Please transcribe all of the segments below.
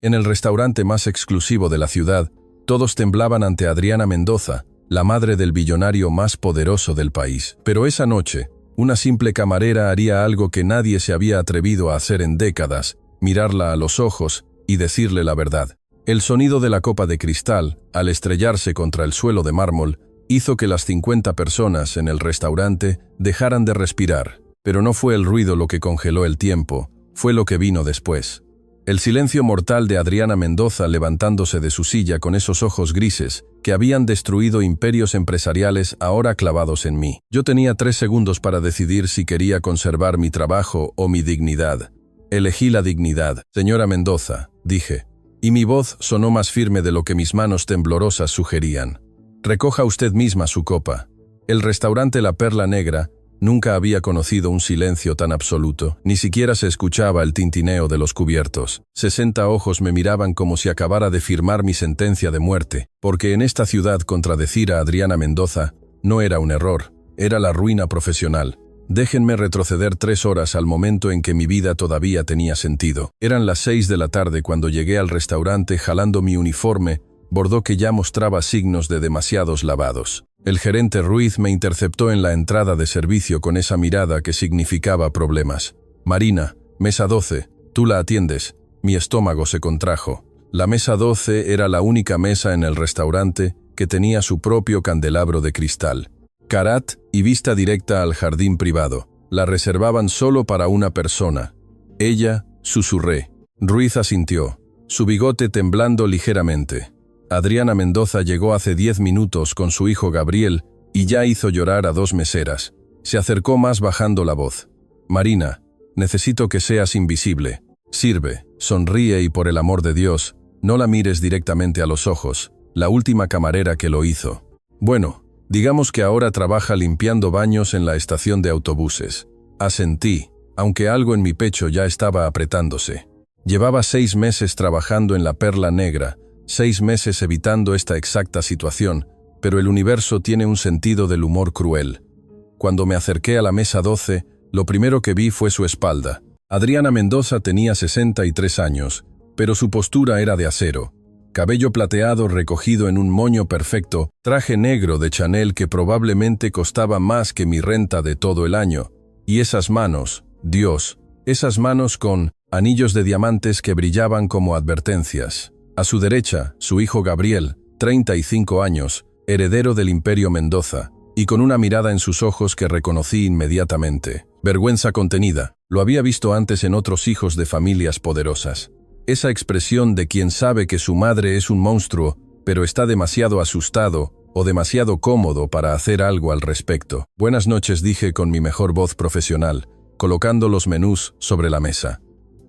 En el restaurante más exclusivo de la ciudad, todos temblaban ante Adriana Mendoza, la madre del billonario más poderoso del país. Pero esa noche, una simple camarera haría algo que nadie se había atrevido a hacer en décadas: mirarla a los ojos y decirle la verdad. El sonido de la copa de cristal, al estrellarse contra el suelo de mármol, hizo que las 50 personas en el restaurante dejaran de respirar. Pero no fue el ruido lo que congeló el tiempo, fue lo que vino después. El silencio mortal de Adriana Mendoza levantándose de su silla con esos ojos grises que habían destruido imperios empresariales ahora clavados en mí. Yo tenía 3 segundos para decidir si quería conservar mi trabajo o mi dignidad. Elegí la dignidad. Señora Mendoza, dije, y mi voz sonó más firme de lo que mis manos temblorosas sugerían. Recoja usted misma su copa. El restaurante La Perla Negra nunca había conocido un silencio tan absoluto, ni siquiera se escuchaba el tintineo de los cubiertos. 60 ojos me miraban como si acabara de firmar mi sentencia de muerte, porque en esta ciudad contradecir a Adriana Mendoza no era un error, era la ruina profesional. Déjenme retroceder 3 horas al momento en que mi vida todavía tenía sentido. Eran las 6 de la tarde cuando llegué al restaurante jalando mi uniforme, bordó que ya mostraba signos de demasiados lavados. El gerente Ruiz me interceptó en la entrada de servicio con esa mirada que significaba problemas. Marina, mesa 12, tú la atiendes. Mi estómago se contrajo. La mesa 12 era la única mesa en el restaurante que tenía su propio candelabro de cristal. Karat y vista directa al jardín privado. La reservaban solo para una persona. Ella, susurré. Ruiz asintió, su bigote temblando ligeramente. Adriana Mendoza llegó hace 10 minutos con su hijo Gabriel y ya hizo llorar a 2 meseras. Se acercó más bajando la voz. Marina, necesito que seas invisible. Sirve, sonríe y por el amor de Dios, no la mires directamente a los ojos. La última camarera que lo hizo. Bueno, digamos que ahora trabaja limpiando baños en la estación de autobuses. Asentí, aunque algo en mi pecho ya estaba apretándose. Llevaba 6 meses trabajando en La Perla Negra, 6 meses evitando esta exacta situación, pero el universo tiene un sentido del humor cruel. Cuando me acerqué a la mesa 12, lo primero que vi fue su espalda. Adriana Mendoza tenía 63 años, pero su postura era de acero. Cabello plateado recogido en un moño perfecto, traje negro de Chanel que probablemente costaba más que mi renta de todo el año, y esas manos, Dios, esas manos con anillos de diamantes que brillaban como advertencias. A su derecha, su hijo Gabriel, 35 años, heredero del Imperio Mendoza, y con una mirada en sus ojos que reconocí inmediatamente. Vergüenza contenida. Lo había visto antes en otros hijos de familias poderosas. Esa expresión de quien sabe que su madre es un monstruo, pero está demasiado asustado o demasiado cómodo para hacer algo al respecto. Buenas noches, dije con mi mejor voz profesional, colocando los menús sobre la mesa.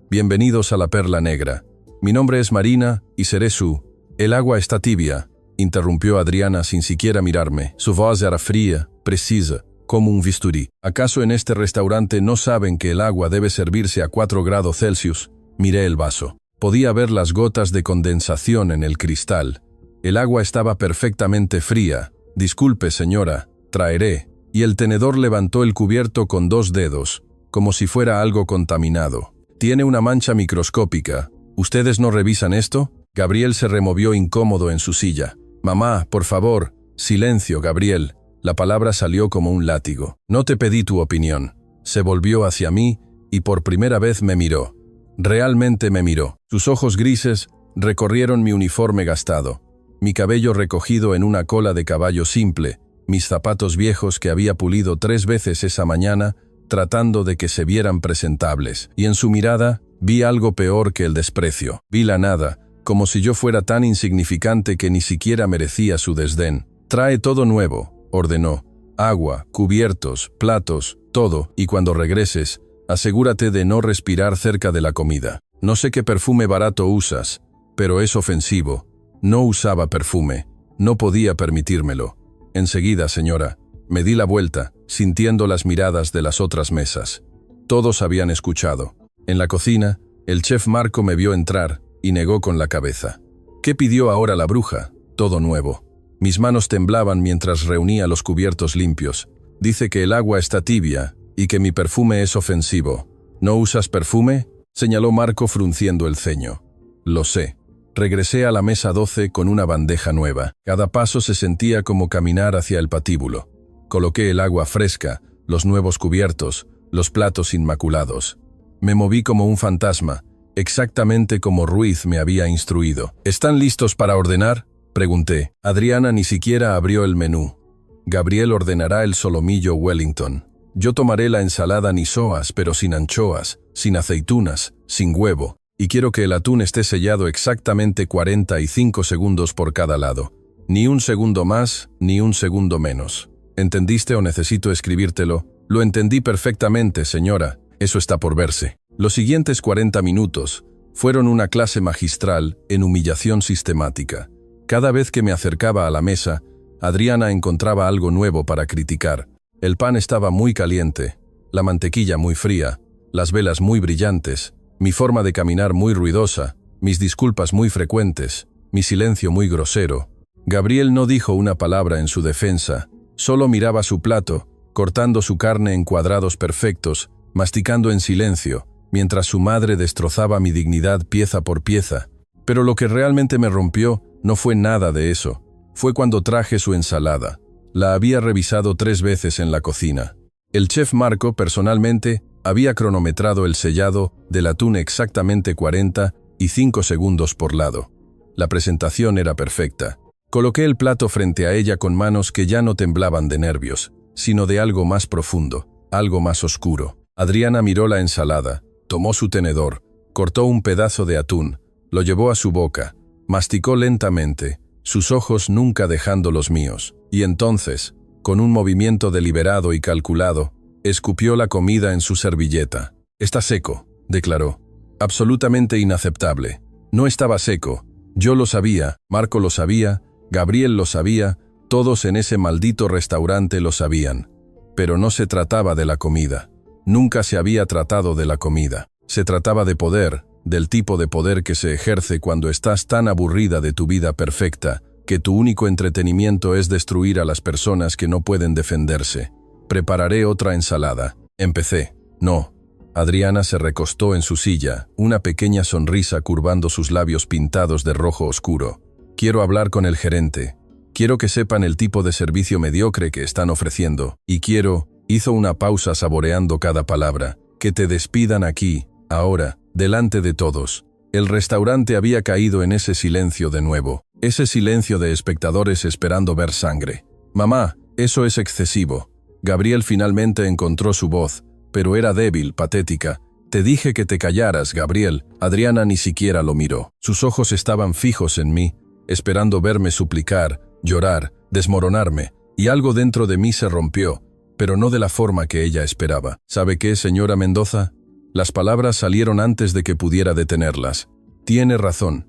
Bienvenidos a La Perla Negra. Mi nombre es Marina y seré su... El agua está tibia, interrumpió Adriana sin siquiera mirarme. Su voz era fría, precisa, como un bisturí. ¿Acaso en este restaurante no saben que el agua debe servirse a 4 grados Celsius? Miré el vaso. Podía ver las gotas de condensación en el cristal. El agua estaba perfectamente fría. Disculpe, señora, traeré. Y el tenedor levantó el cubierto con 2 dedos, como si fuera algo contaminado. Tiene una mancha microscópica. ¿Ustedes no revisan esto? Gabriel se removió incómodo en su silla. Mamá, por favor. Silencio, Gabriel. La palabra salió como un látigo. No te pedí tu opinión. Se volvió hacia mí y por primera vez me miró. Realmente me miró. Sus ojos grises recorrieron mi uniforme gastado, mi cabello recogido en una cola de caballo simple, mis zapatos viejos que había pulido 3 veces esa mañana, tratando de que se vieran presentables. Y en su mirada vi algo peor que el desprecio. Vi la nada, como si yo fuera tan insignificante que ni siquiera merecía su desdén. Trae todo nuevo, ordenó. Agua, cubiertos, platos, todo, y cuando regreses, asegúrate de no respirar cerca de la comida. No sé qué perfume barato usas, pero es ofensivo. No usaba perfume. No podía permitírmelo. Enseguida, señora. Me di la vuelta, sintiendo las miradas de las otras mesas. Todos habían escuchado. En la cocina, el chef Marco me vio entrar y negó con la cabeza. ¿Qué pidió ahora la bruja? Todo nuevo. Mis manos temblaban mientras reunía los cubiertos limpios. Dice que el agua está tibia y que mi perfume es ofensivo. ¿No usas perfume?, señaló Marco frunciendo el ceño. Lo sé. Regresé a la mesa 12 con una bandeja nueva. Cada paso se sentía como caminar hacia el patíbulo. Coloqué el agua fresca, los nuevos cubiertos, los platos inmaculados. Me moví como un fantasma, exactamente como Ruiz me había instruido. ¿Están listos para ordenar?, pregunté. Adriana ni siquiera abrió el menú. Gabriel ordenará el solomillo Wellington. Yo tomaré la ensalada niçoise, pero sin anchoas, sin aceitunas, sin huevo. Y quiero que el atún esté sellado exactamente 45 segundos por cada lado. Ni un segundo más, ni un segundo menos. ¿Entendiste o necesito escribírtelo? Lo entendí perfectamente, señora. Eso está por verse. Los siguientes 40 minutos fueron una clase magistral en humillación sistemática. Cada vez que me acercaba a la mesa, Adriana encontraba algo nuevo para criticar. El pan estaba muy caliente, la mantequilla muy fría, las velas muy brillantes, mi forma de caminar muy ruidosa, mis disculpas muy frecuentes, mi silencio muy grosero. Gabriel no dijo una palabra en su defensa, solo miraba su plato, cortando su carne en cuadrados perfectos, masticando en silencio, mientras su madre destrozaba mi dignidad pieza por pieza. Pero lo que realmente me rompió no fue nada de eso. Fue cuando traje su ensalada. La había revisado 3 veces en la cocina. El chef Marco, personalmente, había cronometrado el sellado del atún exactamente 45 segundos por lado. La presentación era perfecta. Coloqué el plato frente a ella con manos que ya no temblaban de nervios, sino de algo más profundo, algo más oscuro. Adriana miró la ensalada, tomó su tenedor, cortó un pedazo de atún, lo llevó a su boca, masticó lentamente, sus ojos nunca dejando los míos, y entonces, con un movimiento deliberado y calculado, escupió la comida en su servilleta. «Está seco», declaró. «Absolutamente inaceptable. No estaba seco. Yo lo sabía, Marco lo sabía, Gabriel lo sabía, todos en ese maldito restaurante lo sabían. Pero no se trataba de la comida. Nunca se había tratado de la comida. Se trataba de poder, del tipo de poder que se ejerce cuando estás tan aburrida de tu vida perfecta, que tu único entretenimiento es destruir a las personas que no pueden defenderse. Prepararé otra ensalada. Empecé. No. Adriana se recostó en su silla, una pequeña sonrisa curvando sus labios pintados de rojo oscuro. Quiero hablar con el gerente. Quiero que sepan el tipo de servicio mediocre que están ofreciendo. Y quiero, hizo una pausa saboreando cada palabra, que te despidan aquí, ahora, delante de todos. El restaurante había caído en ese silencio de nuevo. Ese silencio de espectadores esperando ver sangre. Mamá, eso es excesivo. Gabriel finalmente encontró su voz, pero era débil, patética. Te dije que te callaras, Gabriel. Adriana ni siquiera lo miró. Sus ojos estaban fijos en mí, esperando verme suplicar, llorar, desmoronarme, y algo dentro de mí se rompió, pero no de la forma que ella esperaba. ¿Sabe qué, señora Mendoza? Las palabras salieron antes de que pudiera detenerlas. Tiene razón.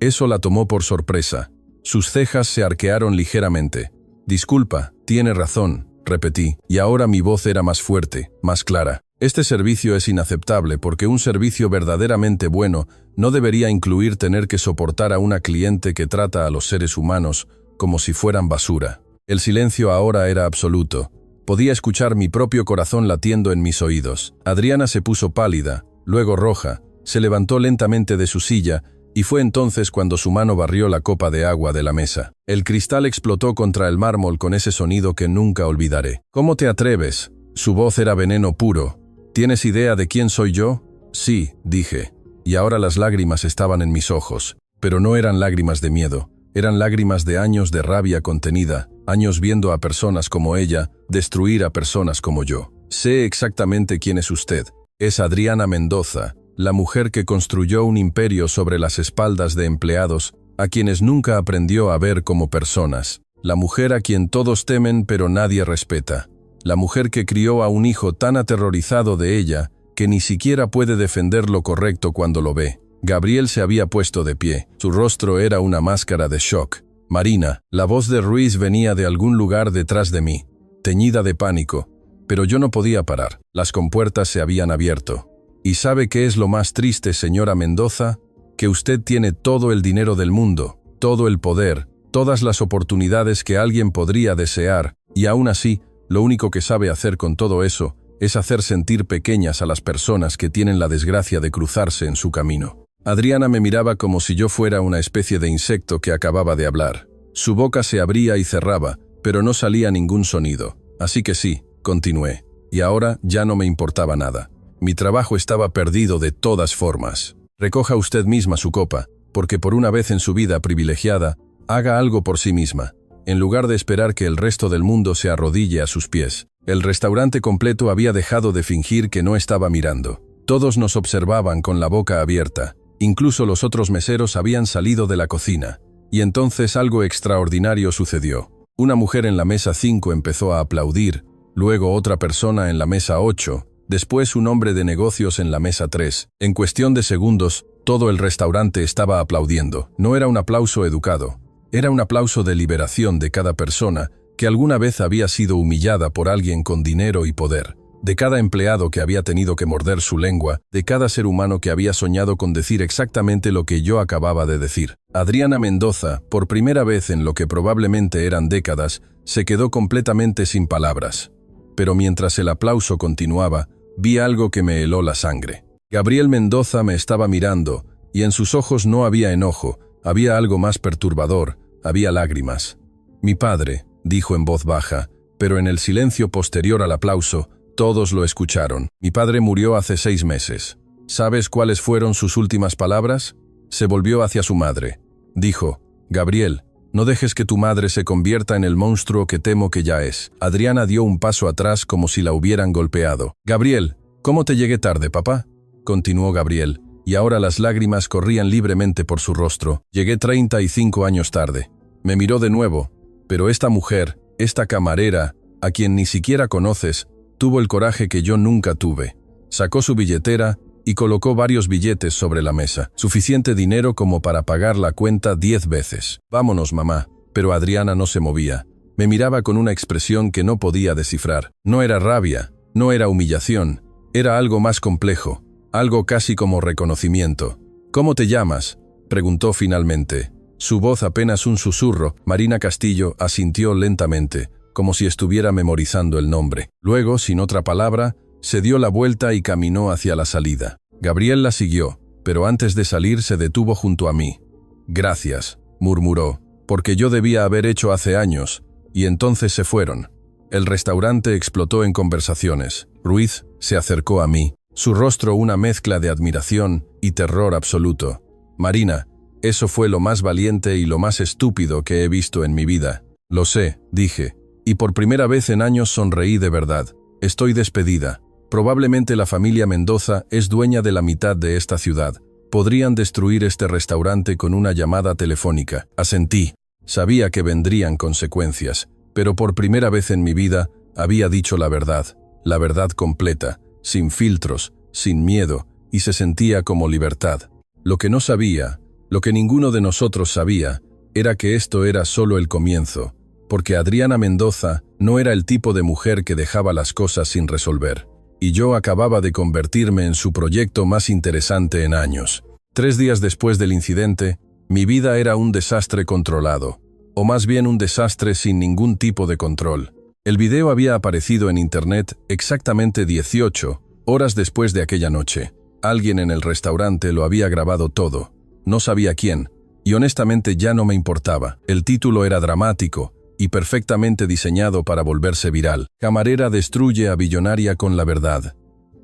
Eso la tomó por sorpresa. Sus cejas se arquearon ligeramente. Disculpa, tiene razón, repetí, y ahora mi voz era más fuerte, más clara. Este servicio es inaceptable porque un servicio verdaderamente bueno no debería incluir tener que soportar a una cliente que trata a los seres humanos como si fueran basura. El silencio ahora era absoluto. Podía escuchar mi propio corazón latiendo en mis oídos. Adriana se puso pálida, luego roja, se levantó lentamente de su silla y fue entonces cuando su mano barrió la copa de agua de la mesa. El cristal explotó contra el mármol con ese sonido que nunca olvidaré. «¿Cómo te atreves?» Su voz era veneno puro. «¿Tienes idea de quién soy yo?» «Sí», dije, y ahora las lágrimas estaban en mis ojos, pero no eran lágrimas de miedo, eran lágrimas de años de rabia contenida, años viendo a personas como ella destruir a personas como yo. «Sé exactamente quién es usted. Es Adriana Mendoza, la mujer que construyó un imperio sobre las espaldas de empleados, a quienes nunca aprendió a ver como personas. La mujer a quien todos temen pero nadie respeta. La mujer que crió a un hijo tan aterrorizado de ella que ni siquiera puede defender lo correcto cuando lo ve». Gabriel se había puesto de pie. Su rostro era una máscara de shock. «Marina», la voz de Ruiz venía de algún lugar detrás de mí, teñida de pánico, pero yo no podía parar. Las compuertas se habían abierto. «¿Y sabe qué es lo más triste, señora Mendoza? Que usted tiene todo el dinero del mundo, todo el poder, todas las oportunidades que alguien podría desear, y aún así, lo único que sabe hacer con todo eso es hacer sentir pequeñas a las personas que tienen la desgracia de cruzarse en su camino. Adriana me miraba como si yo fuera una especie de insecto que acababa de hablar. Su boca se abría y cerraba, pero no salía ningún sonido. Así que sí, continué. Y ahora ya no me importaba nada. Mi trabajo estaba perdido de todas formas. Recoja usted misma su copa, porque por una vez en su vida privilegiada, haga algo por sí misma, en lugar de esperar que el resto del mundo se arrodille a sus pies. El restaurante completo había dejado de fingir que no estaba mirando. Todos nos observaban con la boca abierta. Incluso los otros meseros habían salido de la cocina. Y entonces algo extraordinario sucedió. Una mujer en la mesa 5 empezó a aplaudir, luego otra persona en la mesa 8, después un hombre de negocios en la mesa 3. En cuestión de segundos, todo el restaurante estaba aplaudiendo. No era un aplauso educado. Era un aplauso de liberación de cada persona que alguna vez había sido humillada por alguien con dinero y poder, de cada empleado que había tenido que morder su lengua, de cada ser humano que había soñado con decir exactamente lo que yo acababa de decir. Adriana Mendoza, por primera vez en lo que probablemente eran décadas, se quedó completamente sin palabras. Pero mientras el aplauso continuaba, vi algo que me heló la sangre. Gabriel Mendoza me estaba mirando, y en sus ojos no había enojo, había algo más perturbador, había lágrimas. «Mi padre», dijo en voz baja, pero en el silencio posterior al aplauso, todos lo escucharon. «Mi padre murió hace 6 meses. ¿Sabes cuáles fueron sus últimas palabras?» Se volvió hacia su madre. Dijo: «Gabriel, no dejes que tu madre se convierta en el monstruo que temo que ya es». Adriana dio un paso atrás como si la hubieran golpeado. «Gabriel, ¿cómo te llegué tarde, papá?», continuó Gabriel, y ahora las lágrimas corrían libremente por su rostro. «Llegué 35 años tarde». Me miró de nuevo, pero esta mujer, esta camarera, a quien ni siquiera conoces, tuvo el coraje que yo nunca tuve. Sacó su billetera y colocó varios billetes sobre la mesa, suficiente dinero como para pagar la cuenta 10 veces. «Vámonos, mamá». Pero Adriana no se movía. Me miraba con una expresión que no podía descifrar. No era rabia, no era humillación, era algo más complejo, algo casi como reconocimiento. «¿Cómo te llamas?», preguntó finalmente. Su voz apenas un susurro. Marina Castillo asintió lentamente, como si estuviera memorizando el nombre. Luego, sin otra palabra, se dio la vuelta y caminó hacia la salida. Gabriel la siguió, pero antes de salir se detuvo junto a mí. «Gracias», murmuró, «porque yo debía haber hecho hace años», y entonces se fueron. El restaurante explotó en conversaciones. Ruiz se acercó a mí, su rostro una mezcla de admiración y terror absoluto. «Marina, eso fue lo más valiente y lo más estúpido que he visto en mi vida». «Lo sé», dije, y por primera vez en años sonreí de verdad. «Estoy despedida. Probablemente la familia Mendoza es dueña de la mitad de esta ciudad. Podrían destruir este restaurante con una llamada telefónica». Asentí. Sabía que vendrían consecuencias, pero por primera vez en mi vida había dicho la verdad completa, sin filtros, sin miedo, y se sentía como libertad. Lo que no sabía, lo que ninguno de nosotros sabía, era que esto era solo el comienzo, porque Adriana Mendoza no era el tipo de mujer que dejaba las cosas sin resolver, y yo acababa de convertirme en su proyecto más interesante en años. 3 días después del incidente, mi vida era un desastre controlado, o más bien un desastre sin ningún tipo de control. El video había aparecido en internet exactamente 18 horas después de aquella noche. Alguien en el restaurante lo había grabado todo. No sabía quién, y honestamente ya no me importaba. El título era dramático y perfectamente diseñado para volverse viral. «Camarera destruye a billonaria con la verdad».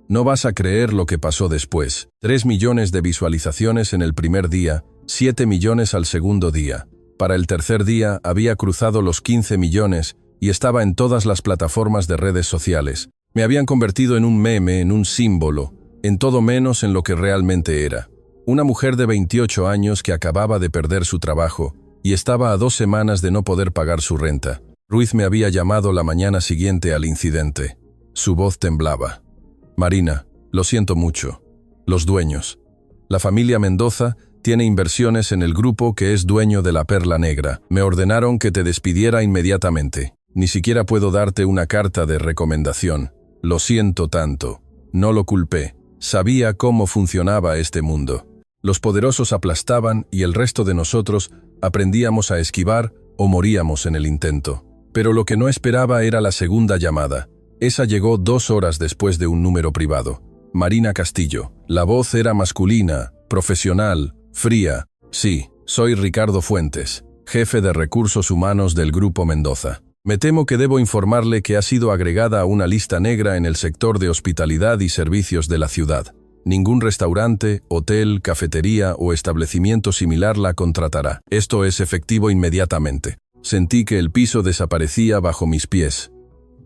No vas a creer lo que pasó después. 3 millones de visualizaciones en el primer día, 7 millones al segundo día. Para el tercer día había cruzado los 15 millones y estaba en todas las plataformas de redes sociales. Me habían convertido en un meme, en un símbolo, en todo menos en lo que realmente era. Una mujer de 28 años que acababa de perder su trabajo y estaba a 2 semanas de no poder pagar su renta. Ruiz me había llamado la mañana siguiente al incidente. Su voz temblaba. «Marina, lo siento mucho. Los dueños. La familia Mendoza tiene inversiones en el grupo que es dueño de la Perla Negra. Me ordenaron que te despidiera inmediatamente. Ni siquiera puedo darte una carta de recomendación. Lo siento tanto. No lo culpé. Sabía cómo funcionaba este mundo. Los poderosos aplastaban y el resto de nosotros aprendíamos a esquivar o moríamos en el intento. Pero lo que no esperaba era la segunda llamada. Esa llegó 2 horas después de un número privado. Marina Castillo. La voz era masculina, profesional, fría. Sí, soy Ricardo Fuentes, jefe de recursos humanos del Grupo Mendoza. Me temo que debo informarle que ha sido agregada a una lista negra en el sector de hospitalidad y servicios de la ciudad. Ningún restaurante, hotel, cafetería o establecimiento similar la contratará. Esto es efectivo inmediatamente. Sentí que el piso desaparecía bajo mis pies.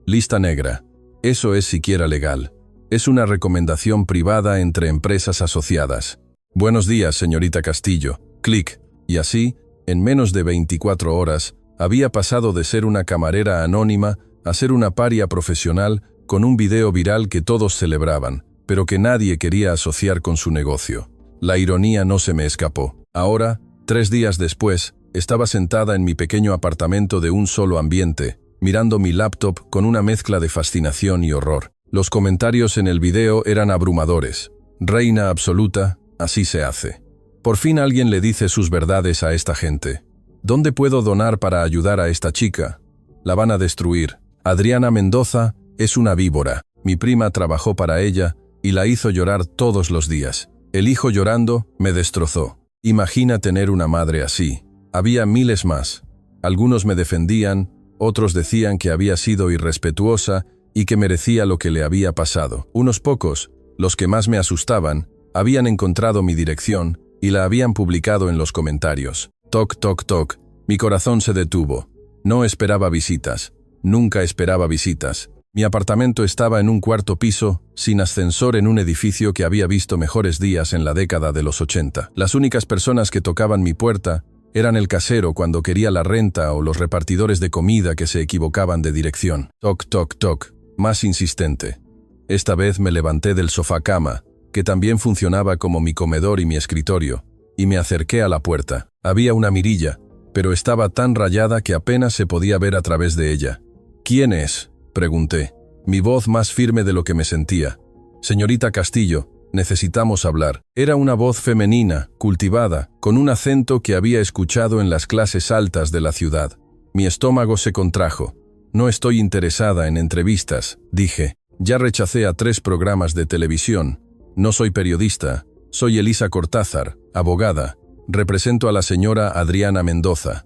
Lista negra. Eso es siquiera legal. Es una recomendación privada entre empresas asociadas. Buenos días, señorita Castillo. Clic. Y así, en menos de 24 horas, había pasado de ser una camarera anónima a ser una paria profesional con un video viral que todos celebraban, pero que nadie quería asociar con su negocio. La ironía no se me escapó. Ahora, 3 días después, estaba sentada en mi pequeño apartamento de un solo ambiente, mirando mi laptop con una mezcla de fascinación y horror. Los comentarios en el video eran abrumadores. Reina absoluta, así se hace. Por fin alguien le dice sus verdades a esta gente. ¿Dónde puedo donar para ayudar a esta chica? La van a destruir. Adriana Mendoza es una víbora. Mi prima trabajó para ella y la hizo llorar todos los días. El hijo llorando me destrozó. Imagina tener una madre así. Había miles más. Algunos me defendían, otros decían que había sido irrespetuosa y que merecía lo que le había pasado. Unos pocos, los que más me asustaban, habían encontrado mi dirección y la habían publicado en los comentarios. Toc, toc, toc. Mi corazón se detuvo. No esperaba visitas. Nunca esperaba visitas. Mi apartamento estaba en un 4º piso, sin ascensor en un edificio que había visto mejores días en la década de los 80. Las únicas personas que tocaban mi puerta eran el casero cuando quería la renta o los repartidores de comida que se equivocaban de dirección. Toc, toc, toc. Más insistente. Esta vez me levanté del sofá-cama, que también funcionaba como mi comedor y mi escritorio, y me acerqué a la puerta. Había una mirilla, pero estaba tan rayada que apenas se podía ver a través de ella. ¿Quién es?, pregunté, mi voz más firme de lo que me sentía. Señorita Castillo, necesitamos hablar. Era una voz femenina, cultivada, con un acento que había escuchado en las clases altas de la ciudad. Mi estómago se contrajo. No estoy interesada en entrevistas, dije. Ya rechacé a 3 programas de televisión. No soy periodista. Soy Elisa Cortázar, abogada. Represento a la señora Adriana Mendoza.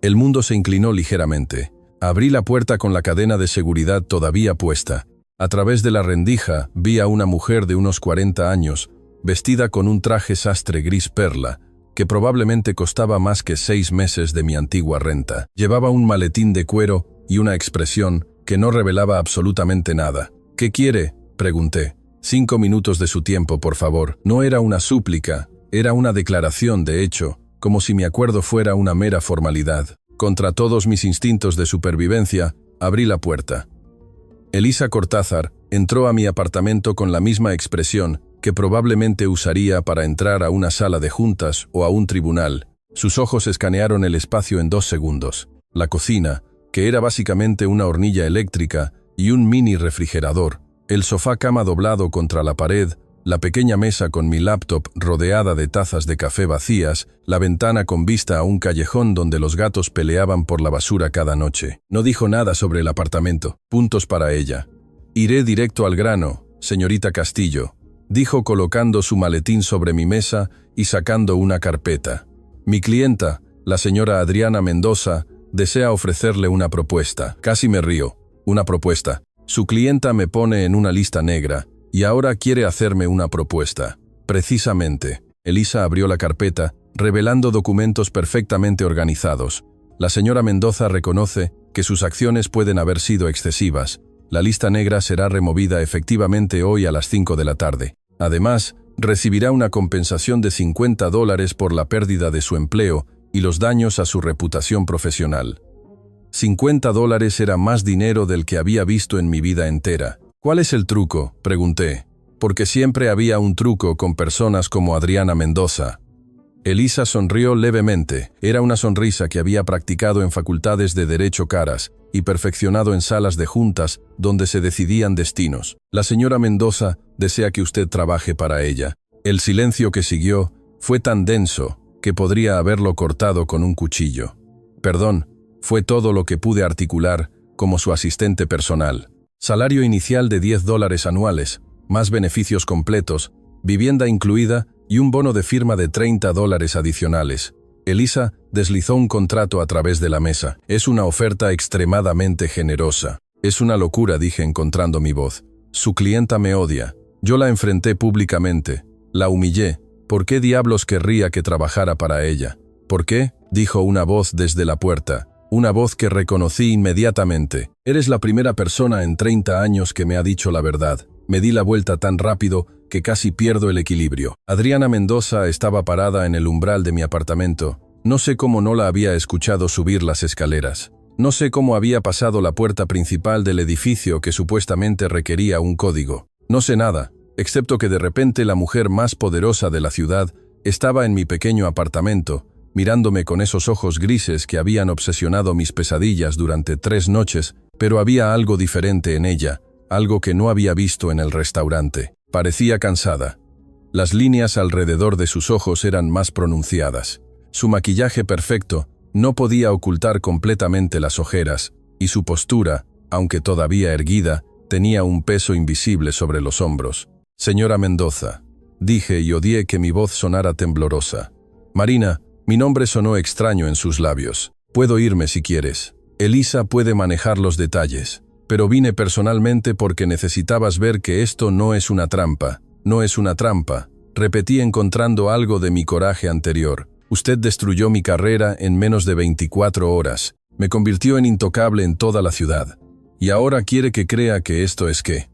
El mundo se inclinó ligeramente. Abrí la puerta con la cadena de seguridad todavía puesta. A través de la rendija vi a una mujer de unos 40 años, vestida con un traje sastre gris perla, que probablemente costaba más que 6 meses de mi antigua renta. Llevaba un maletín de cuero y una expresión que no revelaba absolutamente nada. ¿Qué quiere?, pregunté. 5 minutos de su tiempo, por favor. No era una súplica, era una declaración, de hecho, como si mi acuerdo fuera una mera formalidad. Contra todos mis instintos de supervivencia, abrí la puerta. Elisa Cortázar entró a mi apartamento con la misma expresión que probablemente usaría para entrar a una sala de juntas o a un tribunal. Sus ojos escanearon el espacio en 2 segundos. La cocina, que era básicamente una hornilla eléctrica y un mini refrigerador, el sofá-cama doblado contra la pared, la pequeña mesa con mi laptop rodeada de tazas de café vacías, la ventana con vista a un callejón donde los gatos peleaban por la basura cada noche. No dijo nada sobre el apartamento. Puntos para ella. Iré directo al grano, señorita Castillo, dijo colocando su maletín sobre mi mesa y sacando una carpeta. Mi clienta, la señora Adriana Mendoza, desea ofrecerle una propuesta. Casi me río. Una propuesta. Su clienta me pone en una lista negra y ahora quiere hacerme una propuesta. Precisamente. Elisa abrió la carpeta, revelando documentos perfectamente organizados. La señora Mendoza reconoce que sus acciones pueden haber sido excesivas. La lista negra será removida efectivamente hoy a las 5 de la tarde. Además, recibirá una compensación de $50 por la pérdida de su empleo y los daños a su reputación profesional. $50 era más dinero del que había visto en mi vida entera. ¿Cuál es el truco?, pregunté, porque siempre había un truco con personas como Adriana Mendoza. Elisa sonrió levemente. Era una sonrisa que había practicado en facultades de Derecho caras y perfeccionado en salas de juntas donde se decidían destinos. La señora Mendoza desea que usted trabaje para ella. El silencio que siguió fue tan denso que podría haberlo cortado con un cuchillo. Perdón, fue todo lo que pude articular como su asistente personal. Salario inicial de $10 anuales, más beneficios completos, vivienda incluida y un bono de firma de $30 adicionales. Elisa deslizó un contrato a través de la mesa. Es una oferta extremadamente generosa. Es una locura, dije encontrando mi voz. Su clienta me odia. Yo la enfrenté públicamente. La humillé. ¿Por qué diablos querría que trabajara para ella? ¿Por qué? Dijo una voz desde la puerta. Una voz que reconocí inmediatamente. Eres la primera persona en 30 años que me ha dicho la verdad. Me di la vuelta tan rápido que casi pierdo el equilibrio. Adriana Mendoza estaba parada en el umbral de mi apartamento. No sé cómo no la había escuchado subir las escaleras. No sé cómo había pasado la puerta principal del edificio que supuestamente requería un código. No sé nada, excepto que de repente la mujer más poderosa de la ciudad estaba en mi pequeño apartamento, mirándome con esos ojos grises que habían obsesionado mis pesadillas durante 3 noches, pero había algo diferente en ella, algo que no había visto en el restaurante. Parecía cansada. Las líneas alrededor de sus ojos eran más pronunciadas. Su maquillaje perfecto no podía ocultar completamente las ojeras, y su postura, aunque todavía erguida, tenía un peso invisible sobre los hombros. Señora Mendoza, dije y odié que mi voz sonara temblorosa. Marina, mi nombre sonó extraño en sus labios. Puedo irme si quieres. Elisa puede manejar los detalles. Pero vine personalmente porque necesitabas ver que esto no es una trampa. No es una trampa. Repetí encontrando algo de mi coraje anterior. Usted destruyó mi carrera en menos de 24 horas. Me convirtió en intocable en toda la ciudad. Y ahora quiere que crea que esto es ¿qué?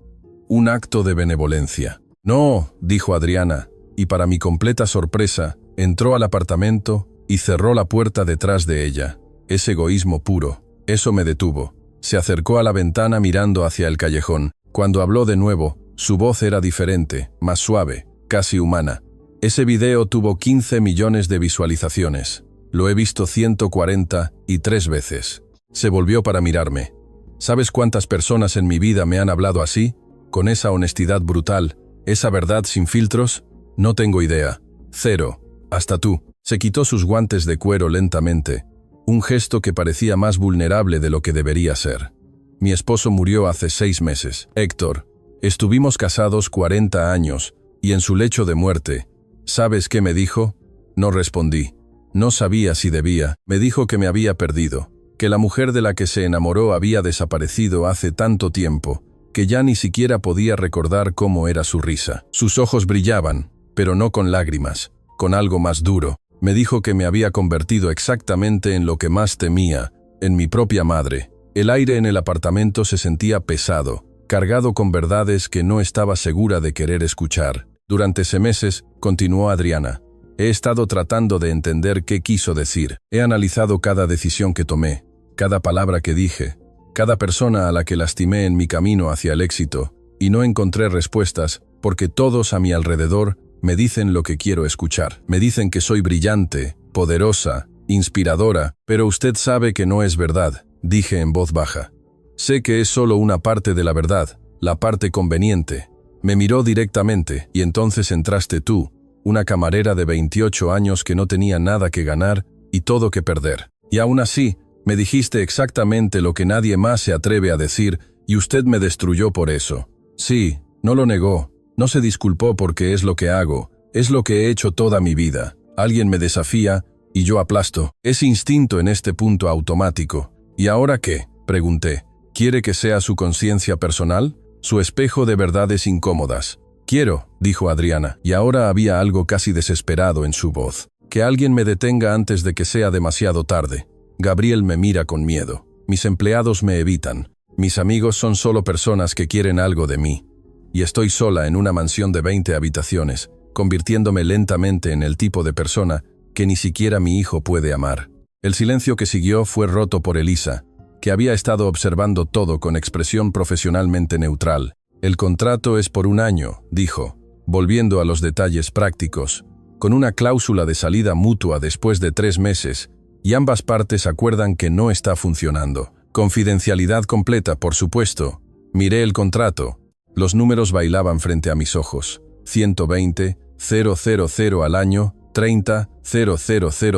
Un acto de benevolencia. No, dijo Adriana, y para mi completa sorpresa, entró al apartamento y cerró la puerta detrás de ella. Es egoísmo puro. Eso me detuvo. Se acercó a la ventana mirando hacia el callejón. Cuando habló de nuevo, su voz era diferente, más suave, casi humana. Ese video tuvo 15 millones de visualizaciones. Lo he visto 143 veces. Se volvió para mirarme. ¿Sabes cuántas personas en mi vida me han hablado así? Con esa honestidad brutal, esa verdad sin filtros. No tengo idea. 0. Hasta tú. Se quitó sus guantes de cuero lentamente. Un gesto que parecía más vulnerable de lo que debería ser. Mi esposo murió hace 6 meses. Héctor. Estuvimos casados 40 años, y en su lecho de muerte, ¿sabes qué me dijo? No respondí. No sabía si debía. Me dijo que me había perdido, que la mujer de la que se enamoró había desaparecido hace tanto tiempo, que ya ni siquiera podía recordar cómo era su risa. Sus ojos brillaban, pero no con lágrimas, con algo más duro. Me dijo que me había convertido exactamente en lo que más temía, en mi propia madre. El aire en el apartamento se sentía pesado, cargado con verdades que no estaba segura de querer escuchar. Durante ese meses, continuó Adriana, he estado tratando de entender qué quiso decir. He analizado cada decisión que tomé, cada palabra que dije, cada persona a la que lastimé en mi camino hacia el éxito, y no encontré respuestas porque todos a mi alrededor me dicen lo que quiero escuchar. Me dicen que soy brillante, poderosa, inspiradora, pero usted sabe que no es verdad, dije en voz baja. Sé que es solo una parte de la verdad, la parte conveniente. Me miró directamente, y entonces entraste tú, una camarera de 28 años que no tenía nada que ganar y todo que perder. Y aún así, me dijiste exactamente lo que nadie más se atreve a decir, y usted me destruyó por eso. Sí, no lo negó. No se disculpó porque es lo que hago, es lo que he hecho toda mi vida. Alguien me desafía y yo aplasto. Es instinto en este punto automático. ¿Y ahora qué? Pregunté. ¿Quiere que sea su conciencia personal? Su espejo de verdades incómodas. Quiero, dijo Adriana, y ahora había algo casi desesperado en su voz. Que alguien me detenga antes de que sea demasiado tarde. Gabriel me mira con miedo. Mis empleados me evitan. Mis amigos son solo personas que quieren algo de mí. Y estoy sola en una mansión de 20 habitaciones, convirtiéndome lentamente en el tipo de persona que ni siquiera mi hijo puede amar. El silencio que siguió fue roto por Elisa, que había estado observando todo con expresión profesionalmente neutral. El contrato es por 1 año, dijo, volviendo a los detalles prácticos, con una cláusula de salida mutua después de 3 meses, y ambas partes acuerdan que no está funcionando. Confidencialidad completa, por supuesto. Miré el contrato. Los números bailaban frente a mis ojos. 120, 000 al año, 30, 000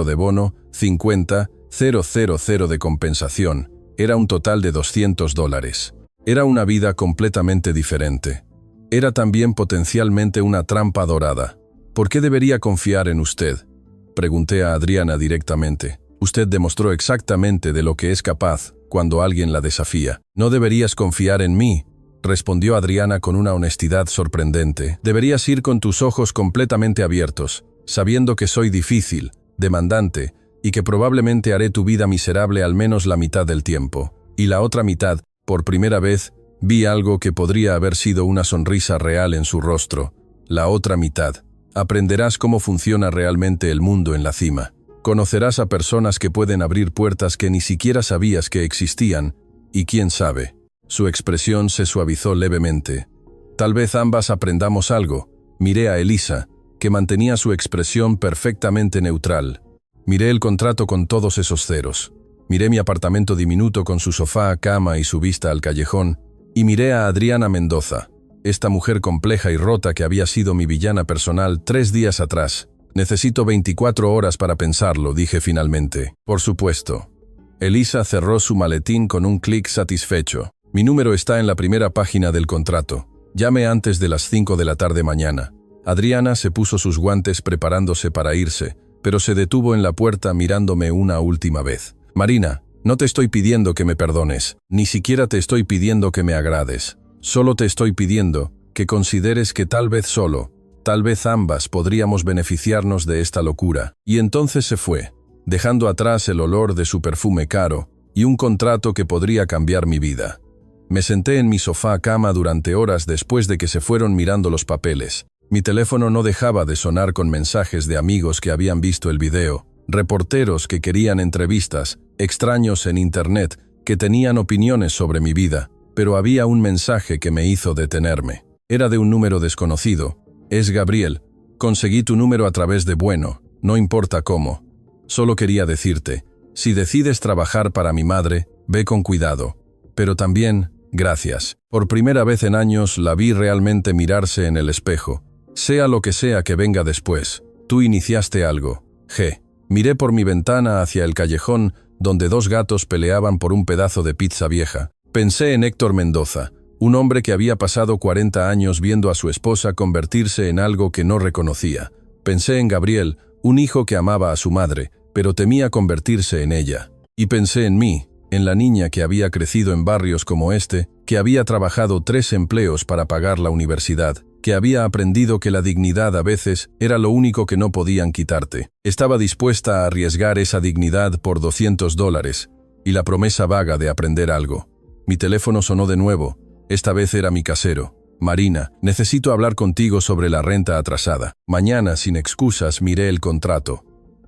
de bono, 50, 000 de compensación. Era un total de $200. Era una vida completamente diferente. Era también potencialmente una trampa dorada. ¿Por qué debería confiar en usted? Pregunté a Adriana directamente. Usted demostró exactamente de lo que es capaz cuando alguien la desafía. No deberías confiar en mí, respondió Adriana con una honestidad sorprendente. Deberías ir con tus ojos completamente abiertos, sabiendo que soy difícil, demandante, y que probablemente haré tu vida miserable al menos la mitad del tiempo. Y la otra mitad, por primera vez, vi algo que podría haber sido una sonrisa real en su rostro. La otra mitad. Aprenderás cómo funciona realmente el mundo en la cima. Conocerás a personas que pueden abrir puertas que ni siquiera sabías que existían, y quién sabe. Su expresión se suavizó levemente. Tal vez ambas aprendamos algo. Miré a Elisa, que mantenía su expresión perfectamente neutral. Miré el contrato con todos esos ceros. Miré mi apartamento diminuto con su sofá, cama y su vista al callejón. Y miré a Adriana Mendoza, esta mujer compleja y rota que había sido mi villana personal 3 días atrás. Necesito 24 horas para pensarlo, dije finalmente. Por supuesto. Elisa cerró su maletín con un clic satisfecho. Mi número está en la primera página del contrato. Llame antes de las 5 de la tarde mañana. Adriana se puso sus guantes preparándose para irse, pero se detuvo en la puerta mirándome una última vez. Marina, no te estoy pidiendo que me perdones, ni siquiera te estoy pidiendo que me agrades. Solo te estoy pidiendo que consideres que tal vez solo, tal vez ambas podríamos beneficiarnos de esta locura. Y entonces se fue, dejando atrás el olor de su perfume caro y un contrato que podría cambiar mi vida. Me senté en mi sofá cama durante horas después de que se fueron mirando los papeles. Mi teléfono no dejaba de sonar con mensajes de amigos que habían visto el video, reporteros que querían entrevistas, extraños en internet que tenían opiniones sobre mi vida, pero había un mensaje que me hizo detenerme. Era de un número desconocido. Es Gabriel. Conseguí tu número a través de Bueno, no importa cómo. Solo quería decirte, si decides trabajar para mi madre, ve con cuidado. Pero también, gracias. Por primera vez en años la vi realmente mirarse en el espejo. Sea lo que sea que venga después, tú iniciaste algo. Miré por mi ventana hacia el callejón donde 2 gatos peleaban por un pedazo de pizza vieja. Pensé en Héctor Mendoza, un hombre que había pasado 40 años viendo a su esposa convertirse en algo que no reconocía. Pensé en Gabriel, un hijo que amaba a su madre, pero temía convertirse en ella. Y pensé en mí, en la niña que había crecido en barrios como este, que había trabajado 3 empleos para pagar la universidad, que había aprendido que la dignidad a veces era lo único que no podían quitarte. Estaba dispuesta a arriesgar esa dignidad por $200 y la promesa vaga de aprender algo. Mi teléfono sonó de nuevo. Esta vez era mi casero. Marina, necesito hablar contigo sobre la renta atrasada. Mañana, sin excusas, miré el contrato.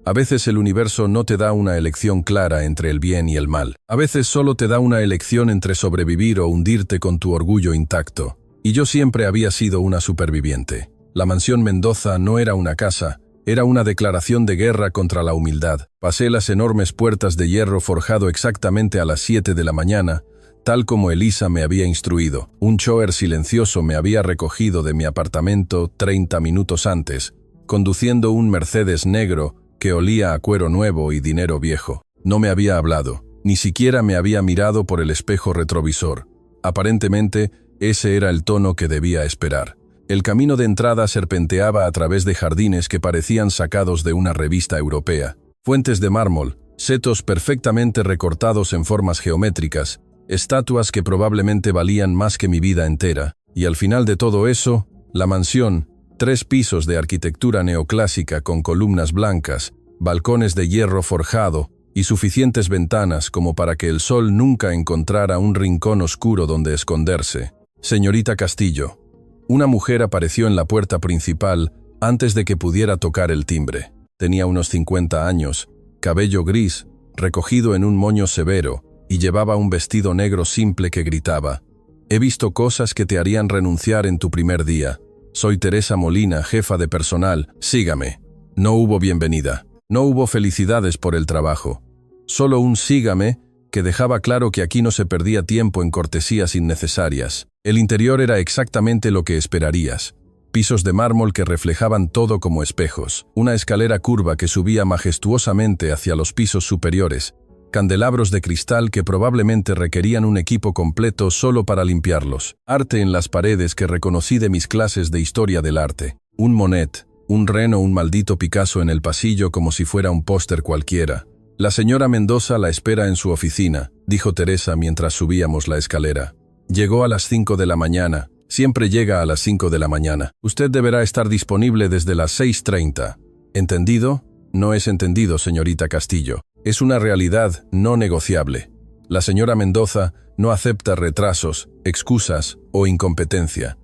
A veces el universo no te da una elección clara entre el bien y el mal. A veces solo te da una elección entre sobrevivir o hundirte con tu orgullo intacto. Y yo siempre había sido una superviviente. La mansión Mendoza no era una casa, era una declaración de guerra contra la humildad. Pasé las enormes puertas de hierro forjado exactamente a las 7 de la mañana, tal como Elisa me había instruido. Un chofer silencioso me había recogido de mi apartamento 30 minutos antes, conduciendo un Mercedes negro que olía a cuero nuevo y dinero viejo. No me había hablado, ni siquiera me había mirado por el espejo retrovisor. Aparentemente, ese era el tono que debía esperar. El camino de entrada serpenteaba a través de jardines que parecían sacados de una revista europea. Fuentes de mármol, setos perfectamente recortados en formas geométricas, estatuas que probablemente valían más que mi vida entera. Y al final de todo eso, la mansión, 3 pisos de arquitectura neoclásica con columnas blancas, balcones de hierro forjado y suficientes ventanas como para que el sol nunca encontrara un rincón oscuro donde esconderse. Señorita Castillo. Una mujer apareció en la puerta principal antes de que pudiera tocar el timbre. Tenía unos 50 años, cabello gris, recogido en un moño severo, y llevaba un vestido negro simple que gritaba: «He visto cosas que te harían renunciar en tu primer día. Soy Teresa Molina, jefa de personal. Sígame». No hubo bienvenida. No hubo felicidades por el trabajo. Solo un sígame que dejaba claro que aquí no se perdía tiempo en cortesías innecesarias. El interior era exactamente lo que esperarías. Pisos de mármol que reflejaban todo como espejos. Una escalera curva que subía majestuosamente hacia los pisos superiores. Candelabros de cristal que probablemente requerían un equipo completo solo para limpiarlos. Arte en las paredes que reconocí de mis clases de historia del arte. Un Monet, un reno, un maldito Picasso en el pasillo como si fuera un póster cualquiera. La señora Mendoza la espera en su oficina, dijo Teresa mientras subíamos la escalera. Llegó a las 5 de la mañana. Siempre llega a las 5 de la mañana. Usted deberá estar disponible desde las 6:30. ¿Entendido? No es entendido, señorita Castillo. Es una realidad no negociable. La señora Mendoza no acepta retrasos, excusas o incompetencia.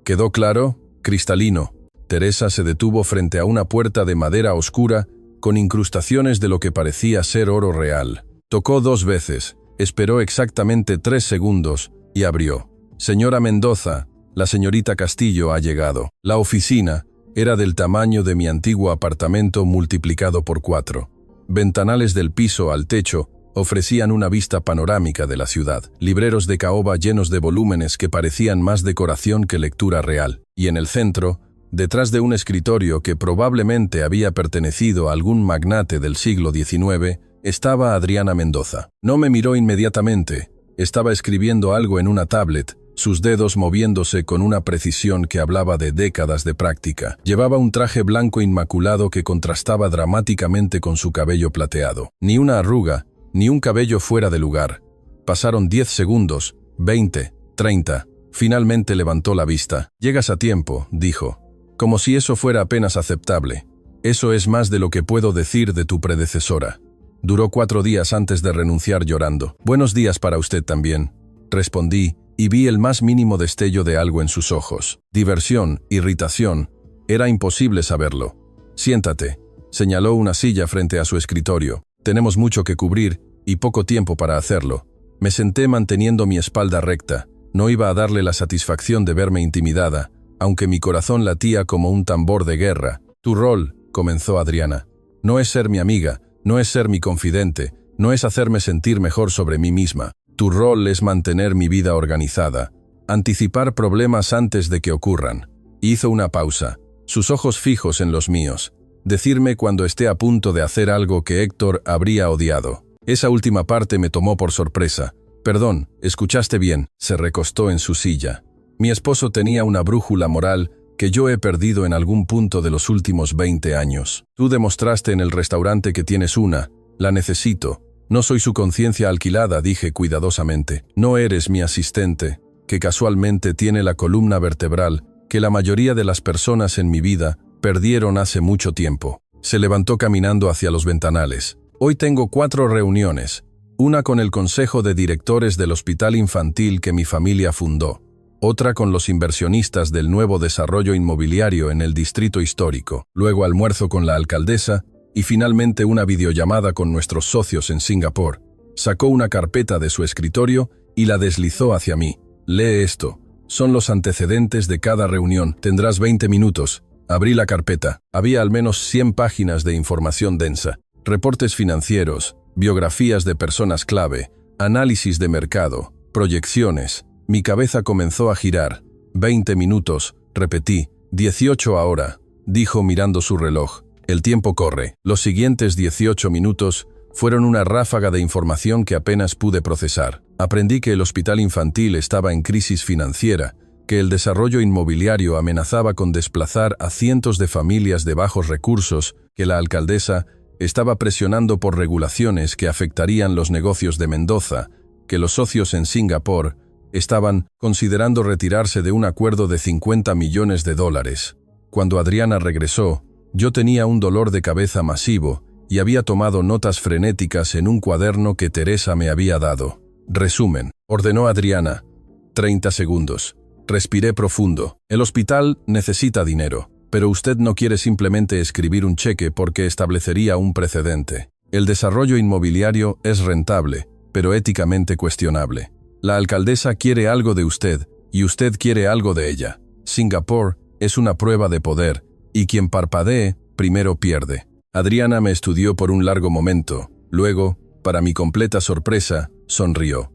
¿Quedó claro? Cristalino. Teresa se detuvo frente a una puerta de madera oscura con incrustaciones de lo que parecía ser oro real. Tocó 2 veces, esperó exactamente 3 segundos y abrió. Señora Mendoza, la señorita Castillo ha llegado. La oficina era del tamaño de mi antiguo apartamento multiplicado por 4. Ventanales del piso al techo ofrecían una vista panorámica de la ciudad. Libreros de caoba llenos de volúmenes que parecían más decoración que lectura real. Y en el centro, detrás de un escritorio que probablemente había pertenecido a algún magnate del siglo XIX, estaba Adriana Mendoza. No me miró inmediatamente. Estaba escribiendo algo en una tablet, sus dedos moviéndose con una precisión que hablaba de décadas de práctica. Llevaba un traje blanco inmaculado que contrastaba dramáticamente con su cabello plateado. Ni una arruga, ni un cabello fuera de lugar. Pasaron 10 segundos, 20, 30. Finalmente levantó la vista. «Llegas a tiempo», dijo. Como si eso fuera apenas aceptable. «Eso es más de lo que puedo decir de tu predecesora». Duró 4 días antes de renunciar llorando. «Buenos días para usted también», respondí, y vi el más mínimo destello de algo en sus ojos. Diversión, irritación. Era imposible saberlo. «Siéntate», señaló una silla frente a su escritorio. «Tenemos mucho que cubrir y poco tiempo para hacerlo». Me senté manteniendo mi espalda recta. No iba a darle la satisfacción de verme intimidada, aunque mi corazón latía como un tambor de guerra. «Tu rol», comenzó Adriana, «no es ser mi amiga, no es ser mi confidente, no es hacerme sentir mejor sobre mí misma. Tu rol es mantener mi vida organizada, anticipar problemas antes de que ocurran». Hizo una pausa, sus ojos fijos en los míos. «Decirme cuando esté a punto de hacer algo que Héctor habría odiado». Esa última parte me tomó por sorpresa. «Perdón, escuchaste bien», se recostó en su silla. «Mi esposo tenía una brújula moral que yo he perdido en algún punto de los últimos 20 años. Tú demostraste en el restaurante que tienes una. La necesito. No soy su conciencia alquilada», dije cuidadosamente. «No eres mi asistente, que casualmente tiene la columna vertebral que la mayoría de las personas en mi vida perdieron hace mucho tiempo». Se levantó caminando hacia los ventanales. «Hoy tengo 4 reuniones. Una con el consejo de directores del hospital infantil que mi familia fundó. Otra con los inversionistas del nuevo desarrollo inmobiliario en el distrito histórico. Luego almuerzo con la alcaldesa y finalmente una videollamada con nuestros socios en Singapur». Sacó una carpeta de su escritorio y la deslizó hacia mí. «Lee esto. Son los antecedentes de cada reunión. Tendrás 20 minutos». Abrí la carpeta. Había al menos 100 páginas de información densa. Reportes financieros, biografías de personas clave, análisis de mercado, proyecciones. Mi cabeza comenzó a girar. 20 minutos, repetí. 18 ahora, dijo mirando su reloj. El tiempo corre. Los siguientes 18 minutos fueron una ráfaga de información que apenas pude procesar. Aprendí que el hospital infantil estaba en crisis financiera, que el desarrollo inmobiliario amenazaba con desplazar a cientos de familias de bajos recursos, que la alcaldesa estaba presionando por regulaciones que afectarían los negocios de Mendoza, que los socios en Singapur estaban considerando retirarse de un acuerdo de $50 millones. Cuando Adriana regresó, yo tenía un dolor de cabeza masivo y había tomado notas frenéticas en un cuaderno que Teresa me había dado. «Resumen», ordenó Adriana. 30 segundos. Respiré profundo. «El hospital necesita dinero, pero usted no quiere simplemente escribir un cheque porque establecería un precedente. El desarrollo inmobiliario es rentable, pero éticamente cuestionable. La alcaldesa quiere algo de usted y usted quiere algo de ella. Singapur es una prueba de poder y quien parpadee primero pierde». Adriana me estudió por un largo momento. Luego, para mi completa sorpresa, sonrió.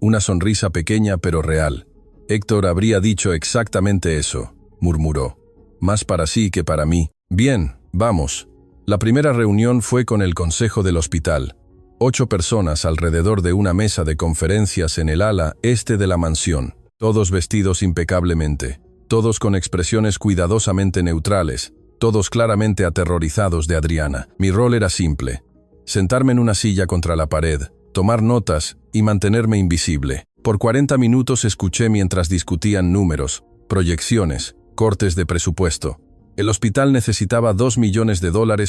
Una sonrisa pequeña pero real. «Héctor habría dicho exactamente eso», murmuró. «Más para sí que para mí. Bien, vamos». La primera reunión fue con el consejo del hospital. 8 personas alrededor de una mesa de conferencias en el ala este de la mansión. Todos vestidos impecablemente. Todos con expresiones cuidadosamente neutrales. todos claramente aterrorizados de Adriana. Mi rol era simple: sentarme en una silla contra la pared, tomar notas y mantenerme invisible. Por 40 minutos escuché mientras discutían números, proyecciones, cortes de presupuesto. El hospital necesitaba $2 millones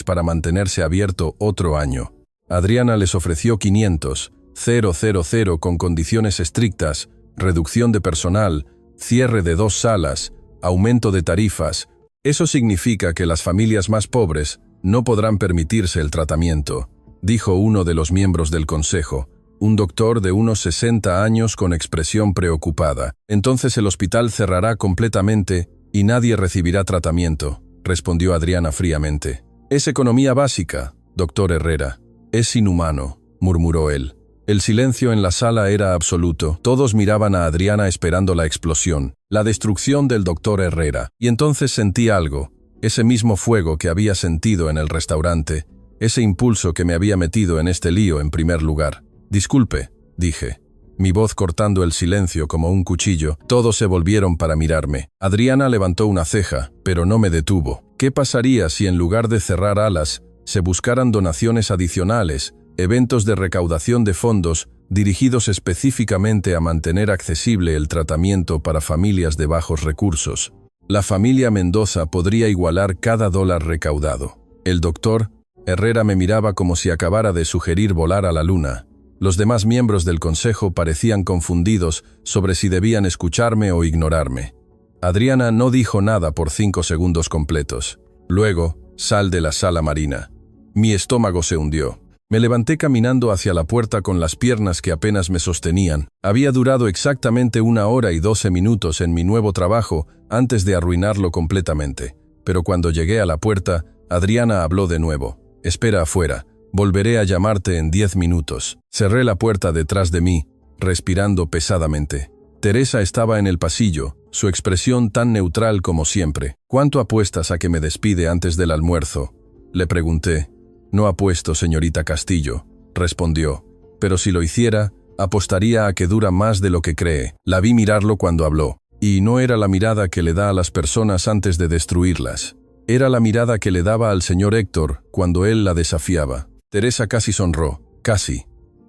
para mantenerse abierto otro año. Adriana les ofreció 500,000 con condiciones estrictas, reducción de personal, cierre de 2 salas, aumento de tarifas. Eso significa que las familias más pobres no podrán permitirse el tratamiento, dijo uno de los miembros del consejo, un doctor de unos 60 años con expresión preocupada. Entonces el hospital cerrará completamente y nadie recibirá tratamiento, respondió Adriana fríamente. Es economía básica, doctor Herrera. Es inhumano, murmuró él. El silencio en la sala era absoluto. Todos miraban a Adriana esperando la explosión, la destrucción del doctor Herrera. Y entonces sentí algo, ese mismo fuego que había sentido en el restaurante, ese impulso que me había metido en este lío en primer lugar. Disculpe, dije, mi voz cortando el silencio como un cuchillo. Todos se volvieron para mirarme. Adriana levantó una ceja, pero no me detuvo. ¿Qué pasaría si en lugar de cerrar alas, se buscaran donaciones adicionales, eventos de recaudación de fondos dirigidos específicamente a mantener accesible el tratamiento para familias de bajos recursos? La familia Mendoza podría igualar cada dólar recaudado. El doctor Herrera me miraba como si acabara de sugerir volar a la luna. Los demás miembros del consejo parecían confundidos sobre si debían escucharme o ignorarme. Adriana no dijo nada por 5 segundos completos. Luego, sal de la sala Marina. Mi estómago se hundió. Me levanté caminando hacia la puerta con las piernas que apenas me sostenían. Había durado exactamente 1 hora y 12 minutos en mi nuevo trabajo antes de arruinarlo completamente. Pero cuando llegué a la puerta, Adriana habló de nuevo. Espera afuera. Volveré a llamarte en 10 minutos. Cerré la puerta detrás de mí, respirando pesadamente. Teresa estaba en el pasillo, su expresión tan neutral como siempre. ¿Cuánto apuestas a que me despide antes del almuerzo?, le pregunté. No apuesto, señorita Castillo, respondió. Pero si lo hiciera, apostaría a que dura más de lo que cree. La vi mirarlo cuando habló. Y no era la mirada que le da a las personas antes de destruirlas. Era la mirada que le daba al señor Héctor cuando él la desafiaba. Teresa casi sonrió. Casi.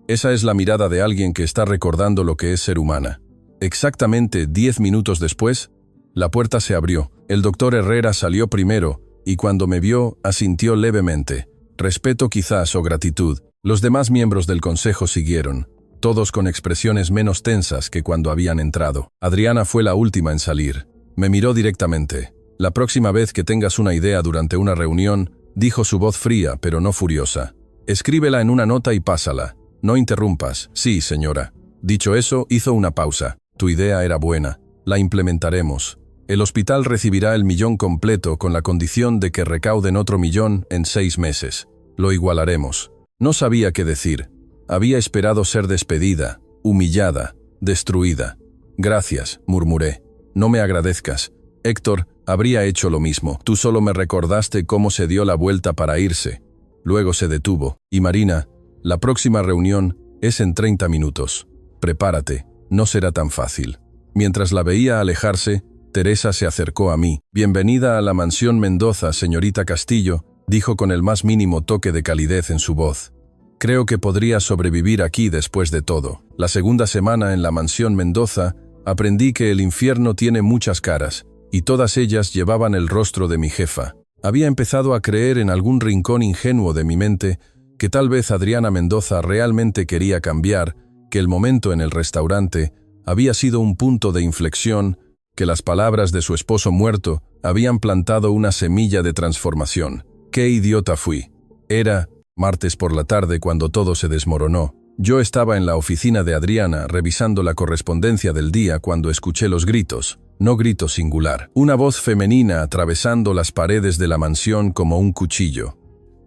Esa es la mirada de alguien que está recordando lo que es ser humana. Exactamente 10 minutos después, la puerta se abrió. El doctor Herrera salió primero, y cuando me vio, asintió levemente. Respeto quizás o gratitud. Los demás miembros del consejo siguieron, todos con expresiones menos tensas que cuando habían entrado. Adriana fue la última en salir. Me miró directamente. La próxima vez que tengas una idea durante una reunión, dijo su voz fría pero no furiosa, escríbela en una nota y pásala. No interrumpas. Sí, señora. Dicho eso, hizo una pausa. Tu idea era buena. La implementaremos. El hospital recibirá el 1 millón completo con la condición de que recauden otro 1 millón en 6 meses. Lo igualaremos. No sabía qué decir. Había esperado ser despedida, humillada, destruida. Gracias, murmuré. No me agradezcas. Héctor habría hecho lo mismo. Tú solo me recordaste cómo se dio la vuelta para irse. Luego se detuvo. Y Marina, la próxima reunión es en 30 minutos. Prepárate, no será tan fácil. Mientras la veía alejarse, Teresa se acercó a mí. Bienvenida a la mansión Mendoza, señorita Castillo, dijo con el más mínimo toque de calidez en su voz. Creo que podría sobrevivir aquí después de todo. La segunda semana en la mansión Mendoza, aprendí que el infierno tiene muchas caras, y todas ellas llevaban el rostro de mi jefa. Había empezado a creer en algún rincón ingenuo de mi mente que tal vez Adriana Mendoza realmente quería cambiar, que el momento en el restaurante había sido un punto de inflexión, que las palabras de su esposo muerto habían plantado una semilla de transformación. ¡Qué idiota fui! Era martes por la tarde cuando todo se desmoronó. Yo estaba en la oficina de Adriana revisando la correspondencia del día cuando escuché los gritos. No grito singular. Una voz femenina atravesando las paredes de la mansión como un cuchillo.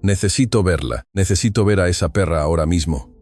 Necesito verla. Necesito ver a esa perra ahora mismo.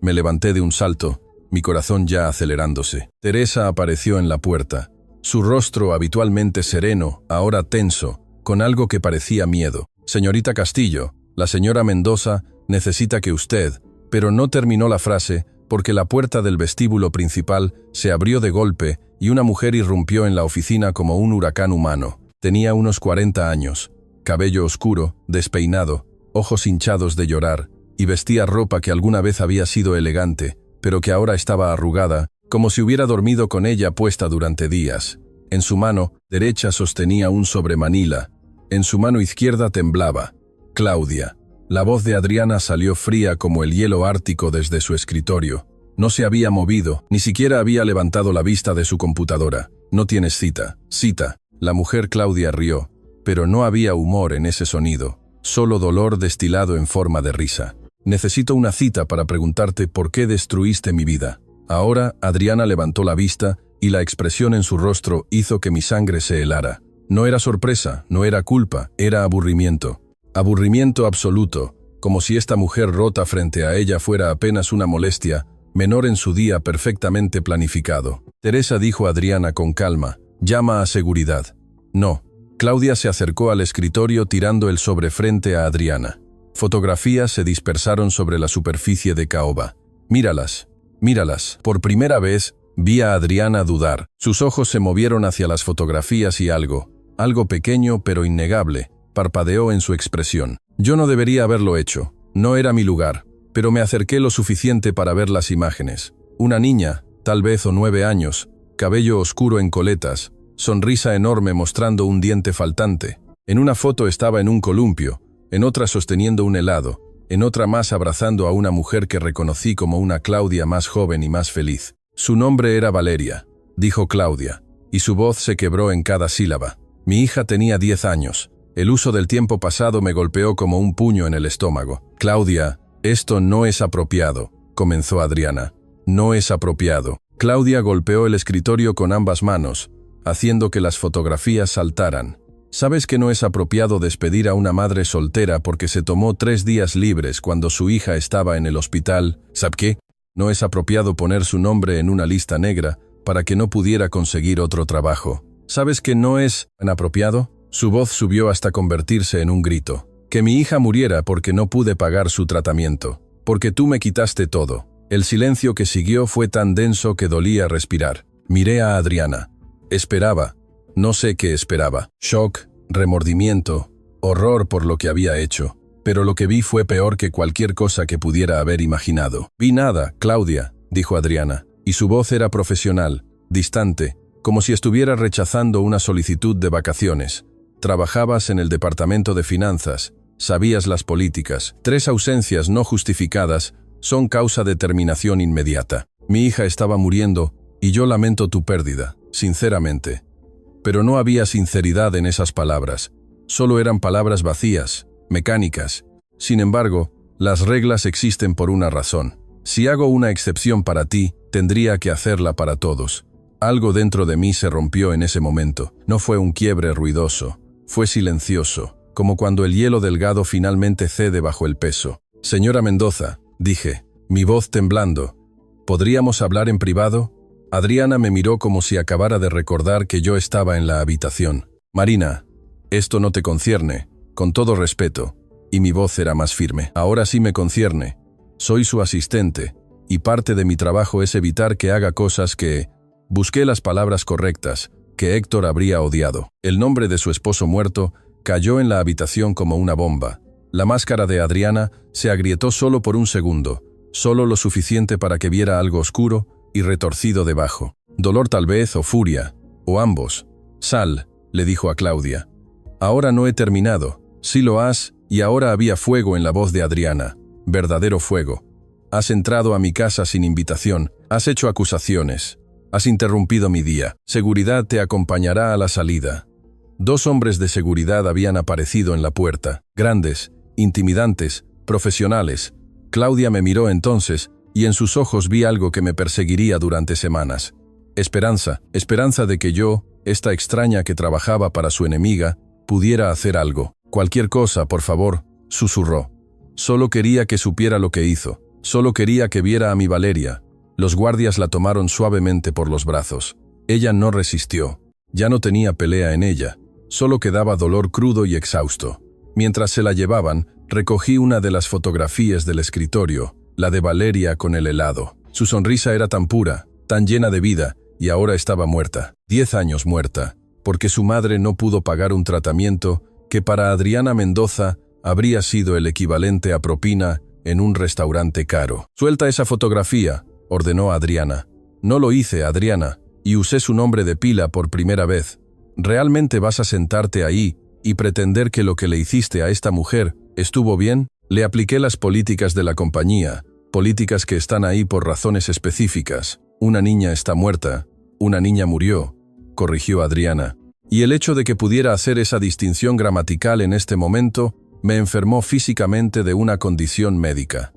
Me levanté de un salto, mi corazón ya acelerándose. Teresa apareció en la puerta. Su rostro habitualmente sereno, ahora tenso, con algo que parecía miedo. Señorita Castillo, la señora Mendoza necesita que usted... Pero no terminó la frase porque la puerta del vestíbulo principal se abrió de golpe y una mujer irrumpió en la oficina como un huracán humano. Tenía unos 40 años. cabello oscuro, despeinado, ojos hinchados de llorar, y vestía ropa que alguna vez había sido elegante, pero que ahora estaba arrugada, como si hubiera dormido con ella puesta durante días. En su mano derecha sostenía un sobremanila. En su mano izquierda temblaba. Claudia. La voz de Adriana salió fría como el hielo ártico desde su escritorio. No se había movido, ni siquiera había levantado la vista de su computadora. «No tienes cita». «Cita». La mujer Claudia rió, pero no había humor en ese sonido, solo dolor destilado en forma de risa. «Necesito una cita para preguntarte por qué destruiste mi vida». Ahora Adriana levantó la vista y la expresión en su rostro hizo que mi sangre se helara. No era sorpresa, no era culpa, era aburrimiento. Aburrimiento absoluto, como si esta mujer rota frente a ella fuera apenas una molestia, menor en su día perfectamente planificado. Teresa, dijo Adriana con calma, llama a seguridad. No. Claudia se acercó al escritorio tirando el sobre frente a Adriana. Fotografías se dispersaron sobre la superficie de caoba. Míralas, míralas. Por primera vez, vi a Adriana dudar. Sus ojos se movieron hacia las fotografías y algo pequeño pero innegable, parpadeó en su expresión. Yo no debería haberlo hecho. No era mi lugar. Pero me acerqué lo suficiente para ver las imágenes. Una niña, tal vez o 9 años, cabello oscuro en coletas, sonrisa enorme mostrando un diente faltante. En una foto estaba en un columpio, en otra sosteniendo un helado, en otra más abrazando a una mujer que reconocí como una Claudia más joven y más feliz. Su nombre era Valeria, dijo Claudia, y su voz se quebró en cada sílaba. Mi hija tenía 10 años. El uso del tiempo pasado me golpeó como un puño en el estómago. Claudia, esto no es apropiado, comenzó Adriana. No es apropiado. Claudia golpeó el escritorio con ambas manos, haciendo que las fotografías saltaran. ¿Sabes que no es apropiado despedir a una madre soltera porque se tomó 3 días libres cuando su hija estaba en el hospital? ¿Sabes qué? No es apropiado poner su nombre en una lista negra para que no pudiera conseguir otro trabajo. ¿Sabes que no es apropiado? Su voz subió hasta convertirse en un grito. Que mi hija muriera porque no pude pagar su tratamiento. Porque tú me quitaste todo. El silencio que siguió fue tan denso que dolía respirar. Miré a Adriana. Esperaba. No sé qué esperaba. Shock, remordimiento, horror por lo que había hecho. Pero lo que vi fue peor que cualquier cosa que pudiera haber imaginado. Vi nada, Claudia, dijo Adriana, y su voz era profesional, distante, como si estuviera rechazando una solicitud de vacaciones. Trabajabas en el departamento de finanzas, sabías las políticas. 3 ausencias no justificadas son causa de terminación inmediata. Mi hija estaba muriendo y yo lamento tu pérdida, sinceramente. Pero no había sinceridad en esas palabras. Solo eran palabras vacías, mecánicas. Sin embargo, las reglas existen por una razón. Si hago una excepción para ti, tendría que hacerla para todos. Algo dentro de mí se rompió en ese momento. No fue un quiebre ruidoso, fue silencioso, como cuando el hielo delgado finalmente cede bajo el peso. Señora Mendoza, dije, mi voz temblando, ¿podríamos hablar en privado? Adriana me miró como si acabara de recordar que yo estaba en la habitación. Marina, esto no te concierne, con todo respeto, y mi voz era más firme. Ahora sí me concierne. Soy su asistente, y parte de mi trabajo es evitar que haga cosas que... Busqué las palabras correctas, que Héctor habría odiado. El nombre de su esposo muerto cayó en la habitación como una bomba. La máscara de Adriana se agrietó solo por un segundo, solo lo suficiente para que viera algo oscuro y retorcido debajo. Dolor tal vez, o furia, o ambos. Sal, le dijo a Claudia. Ahora no he terminado. Sí lo has, y ahora había fuego en la voz de Adriana. Verdadero fuego. Has entrado a mi casa sin invitación, has hecho acusaciones. Has interrumpido mi día. Seguridad te acompañará a la salida. 2 hombres de seguridad habían aparecido en la puerta. Grandes, intimidantes, profesionales. Claudia me miró entonces, y en sus ojos vi algo que me perseguiría durante semanas. Esperanza de que yo, esta extraña que trabajaba para su enemiga, pudiera hacer algo. Cualquier cosa, por favor, susurró. Solo quería que supiera lo que hizo. Solo quería que viera a mi Valeria. Los guardias la tomaron suavemente por los brazos. Ella no resistió. Ya no tenía pelea en ella. Solo quedaba dolor crudo y exhausto. Mientras se la llevaban, recogí una de las fotografías del escritorio, la de Valeria con el helado. Su sonrisa era tan pura, tan llena de vida, y ahora estaba muerta. 10 años muerta, porque su madre no pudo pagar un tratamiento que para Adriana Mendoza habría sido el equivalente a propina en un restaurante caro. «Suelta esa fotografía», ordenó Adriana. «No lo hice, Adriana, y usé su nombre de pila por primera vez. ¿Realmente vas a sentarte ahí y pretender que lo que le hiciste a esta mujer estuvo bien?» Le apliqué las políticas de la compañía, políticas que están ahí por razones específicas. «Una niña está muerta, una niña murió», corrigió Adriana. Y el hecho de que pudiera hacer esa distinción gramatical en este momento me enfermó físicamente de una condición médica.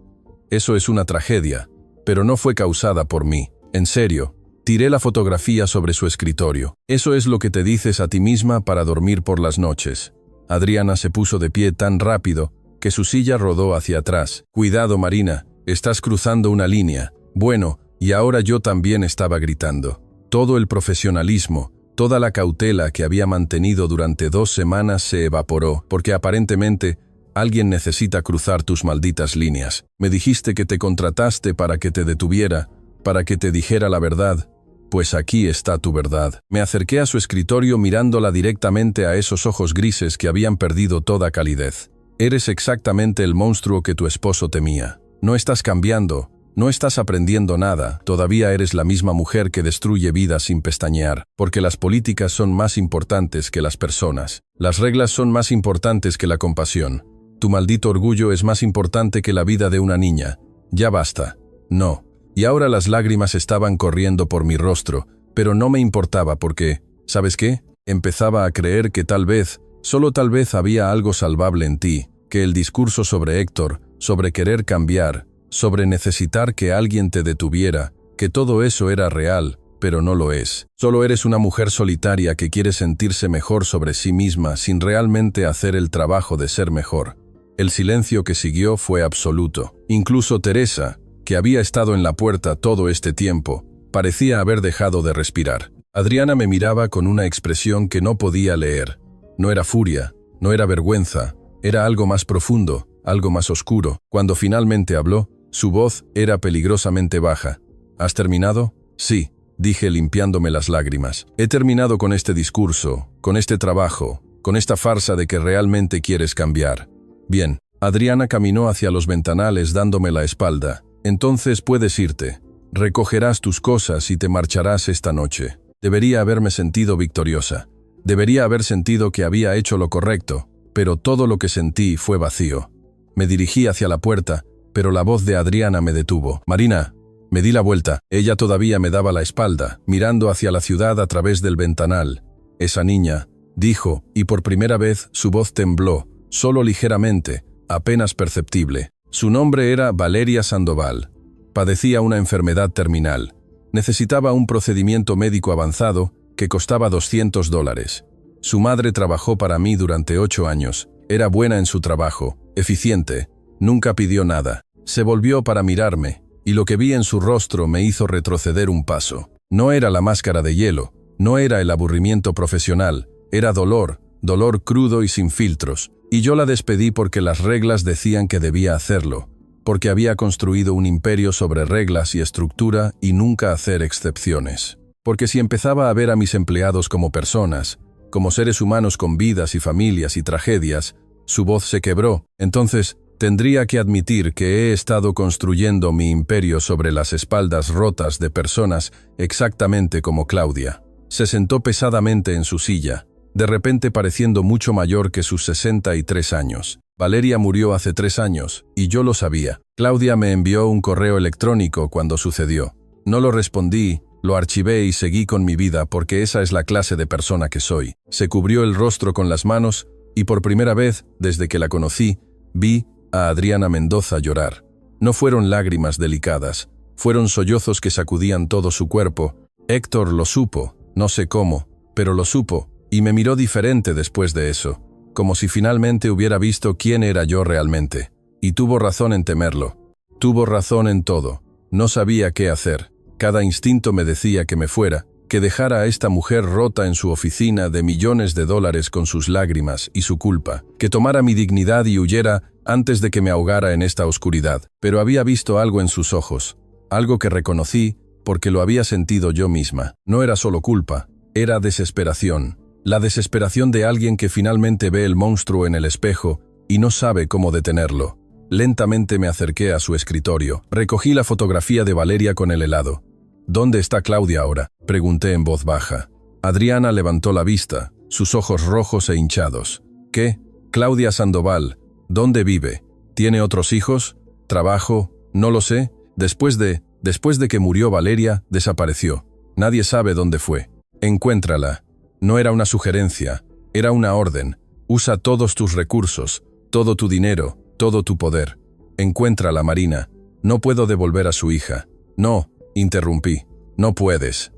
Eso es una tragedia, pero no fue causada por mí. En serio, tiré la fotografía sobre su escritorio. «Eso es lo que te dices a ti misma para dormir por las noches». Adriana se puso de pie tan rápido que su silla rodó hacia atrás. «Cuidado, Marina, estás cruzando una línea». Bueno, y ahora yo también estaba gritando. Todo el profesionalismo, toda la cautela que había mantenido durante 2 semanas se evaporó, porque aparentemente alguien necesita cruzar tus malditas líneas. Me dijiste que te contrataste para que te detuviera, para que te dijera la verdad. Pues aquí está tu verdad. Me acerqué a su escritorio mirándola directamente a esos ojos grises que habían perdido toda calidez. «Eres exactamente el monstruo que tu esposo temía. No estás cambiando, no estás aprendiendo nada, todavía eres la misma mujer que destruye vidas sin pestañear, porque las políticas son más importantes que las personas. Las reglas son más importantes que la compasión. Tu maldito orgullo es más importante que la vida de una niña. Ya basta». No. Y ahora las lágrimas estaban corriendo por mi rostro, pero no me importaba porque, ¿sabes qué? Empezaba a creer que tal vez, solo tal vez había algo salvable en ti, que el discurso sobre Héctor, sobre querer cambiar, sobre necesitar que alguien te detuviera, que todo eso era real, pero no lo es. Solo eres una mujer solitaria que quiere sentirse mejor sobre sí misma sin realmente hacer el trabajo de ser mejor. El silencio que siguió fue absoluto. Incluso Teresa, que había estado en la puerta todo este tiempo, parecía haber dejado de respirar. Adriana me miraba con una expresión que no podía leer. No era furia, no era vergüenza, era algo más profundo, algo más oscuro. Cuando finalmente habló, su voz era peligrosamente baja. «¿Has terminado?» «Sí», dije limpiándome las lágrimas. «He terminado con este discurso, con este trabajo, con esta farsa de que realmente quieres cambiar». «Bien». Adriana caminó hacia los ventanales dándome la espalda. «Entonces puedes irte. Recogerás tus cosas y te marcharás esta noche». Debería haberme sentido victoriosa. Debería haber sentido que había hecho lo correcto, pero todo lo que sentí fue vacío. Me dirigí hacia la puerta, pero la voz de Adriana me detuvo. «Marina». Me di la vuelta. Ella todavía me daba la espalda, mirando hacia la ciudad a través del ventanal. «Esa niña», dijo, y por primera vez su voz tembló, solo ligeramente, apenas perceptible. Su nombre era Valeria Sandoval. Padecía una enfermedad terminal. Necesitaba un procedimiento médico avanzado que costaba $200. Su madre trabajó para mí durante 8 años. Era buena en su trabajo, eficiente. Nunca pidió nada. Se volvió para mirarme, y lo que vi en su rostro me hizo retroceder un paso. No era la máscara de hielo, no era el aburrimiento profesional, era dolor, dolor crudo y sin filtros. Y yo la despedí porque las reglas decían que debía hacerlo, porque había construido un imperio sobre reglas y estructura y nunca hacer excepciones. Porque si empezaba a ver a mis empleados como personas, como seres humanos con vidas y familias y tragedias, su voz se quebró. Entonces, tendría que admitir que he estado construyendo mi imperio sobre las espaldas rotas de personas exactamente como Claudia. Se sentó pesadamente en su silla, de repente pareciendo mucho mayor que sus 63 años. Valeria murió hace 3 años, y yo lo sabía. Claudia me envió un correo electrónico cuando sucedió. No lo respondí, lo archivé y seguí con mi vida porque esa es la clase de persona que soy. Se cubrió el rostro con las manos, y por primera vez, desde que la conocí, vi a Adriana Mendoza llorar. No fueron lágrimas delicadas, fueron sollozos que sacudían todo su cuerpo. Héctor lo supo, no sé cómo, pero lo supo, y me miró diferente después de eso, como si finalmente hubiera visto quién era yo realmente. Y tuvo razón en temerlo. Tuvo razón en todo. No sabía qué hacer. Cada instinto me decía que me fuera, que dejara a esta mujer rota en su oficina de millones de dólares con sus lágrimas y su culpa, que tomara mi dignidad y huyera antes de que me ahogara en esta oscuridad. Pero había visto algo en sus ojos, algo que reconocí porque lo había sentido yo misma. No era solo culpa, era desesperación. La desesperación de alguien que finalmente ve el monstruo en el espejo y no sabe cómo detenerlo. Lentamente me acerqué a su escritorio. Recogí la fotografía de Valeria con el helado. ¿Dónde está Claudia ahora?, pregunté en voz baja. Adriana levantó la vista, sus ojos rojos e hinchados. ¿Qué? Claudia Sandoval. ¿Dónde vive? ¿Tiene otros hijos? ¿Trabajo? No lo sé. Después de que murió Valeria, desapareció. Nadie sabe dónde fue. Encuéntrala. No era una sugerencia, era una orden. Usa todos tus recursos, todo tu dinero, todo tu poder. Encuéntrala, Marina. No puedo devolver a su hija. No, interrumpí. No puedes.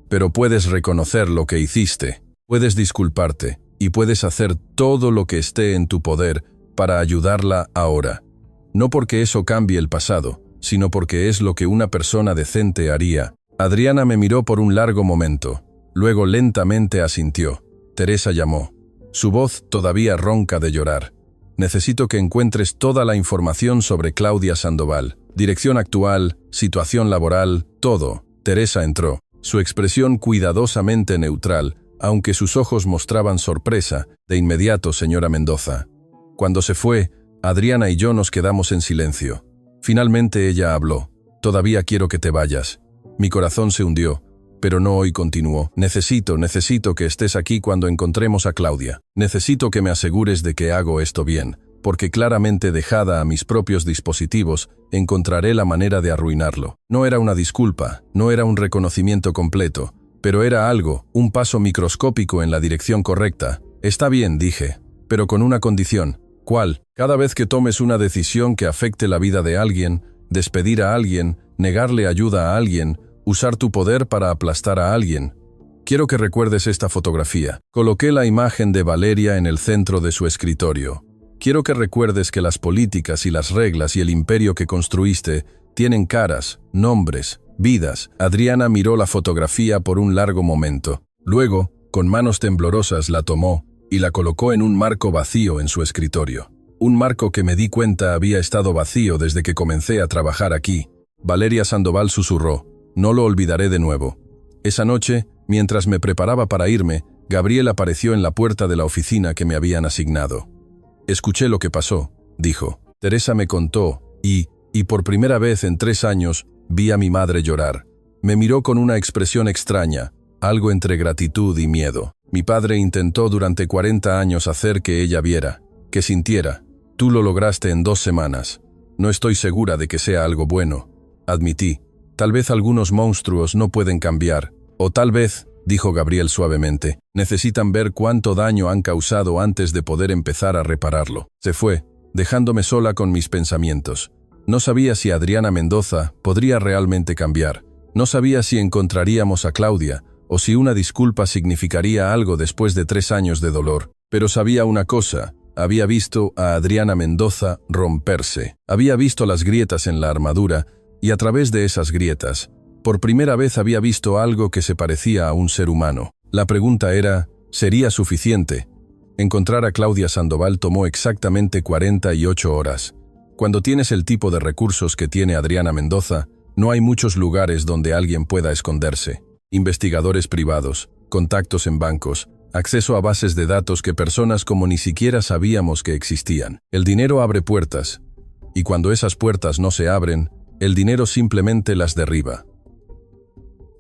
Pero puedes reconocer lo que hiciste. Puedes disculparte y puedes hacer todo lo que esté en tu poder para ayudarla ahora. No porque eso cambie el pasado, sino porque es lo que una persona decente haría. Adriana me miró por un largo momento. Luego lentamente asintió. Teresa llamó. Su voz todavía ronca de llorar. Necesito que encuentres toda la información sobre Claudia Sandoval. Dirección actual, situación laboral, todo. Teresa entró. Su expresión cuidadosamente neutral, aunque sus ojos mostraban sorpresa. De inmediato, señora Mendoza. Cuando se fue, Adriana y yo nos quedamos en silencio. Finalmente ella habló. Todavía quiero que te vayas. Mi corazón se hundió. Pero no hoy, continuó. Necesito que estés aquí cuando encontremos a Claudia. Necesito que me asegures de que hago esto bien, porque claramente dejada a mis propios dispositivos, encontraré la manera de arruinarlo. No era una disculpa, no era un reconocimiento completo, pero era algo, un paso microscópico en la dirección correcta. Está bien, dije, pero con una condición. ¿Cuál? Cada vez que tomes una decisión que afecte la vida de alguien, despedir a alguien, negarle ayuda a alguien, usar tu poder para aplastar a alguien. Quiero que recuerdes esta fotografía. Coloqué la imagen de Valeria en el centro de su escritorio. Quiero que recuerdes que las políticas y las reglas y el imperio que construiste tienen caras, nombres, vidas. Adriana miró la fotografía por un largo momento. Luego, con manos temblorosas la tomó y la colocó en un marco vacío en su escritorio. Un marco que me di cuenta había estado vacío desde que comencé a trabajar aquí. Valeria Sandoval susurró. No lo olvidaré de nuevo. Esa noche, mientras me preparaba para irme, Gabriel apareció en la puerta de la oficina que me habían asignado. Escuché lo que pasó, dijo. Teresa me contó, y por primera vez en 3 años, vi a mi madre llorar. Me miró con una expresión extraña, algo entre gratitud y miedo. Mi padre intentó durante 40 años hacer que ella viera, que sintiera. Tú lo lograste en 2 semanas. No estoy segura de que sea algo bueno, admití. Tal vez algunos monstruos no pueden cambiar, o tal vez, dijo Gabriel suavemente, necesitan ver cuánto daño han causado antes de poder empezar a repararlo. Se fue, dejándome sola con mis pensamientos. No sabía si Adriana Mendoza podría realmente cambiar. No sabía si encontraríamos a Claudia, o si una disculpa significaría algo después de 3 años de dolor. Pero sabía una cosa. Había visto a Adriana Mendoza romperse. Había visto las grietas en la armadura, y a través de esas grietas, por primera vez había visto algo que se parecía a un ser humano. La pregunta era, ¿sería suficiente? Encontrar a Claudia Sandoval tomó exactamente 48 horas. Cuando tienes el tipo de recursos que tiene Adriana Mendoza, no hay muchos lugares donde alguien pueda esconderse. Investigadores privados, contactos en bancos, acceso a bases de datos que personas como ni siquiera sabíamos que existían. El dinero abre puertas, y cuando esas puertas no se abren, el dinero simplemente las derriba.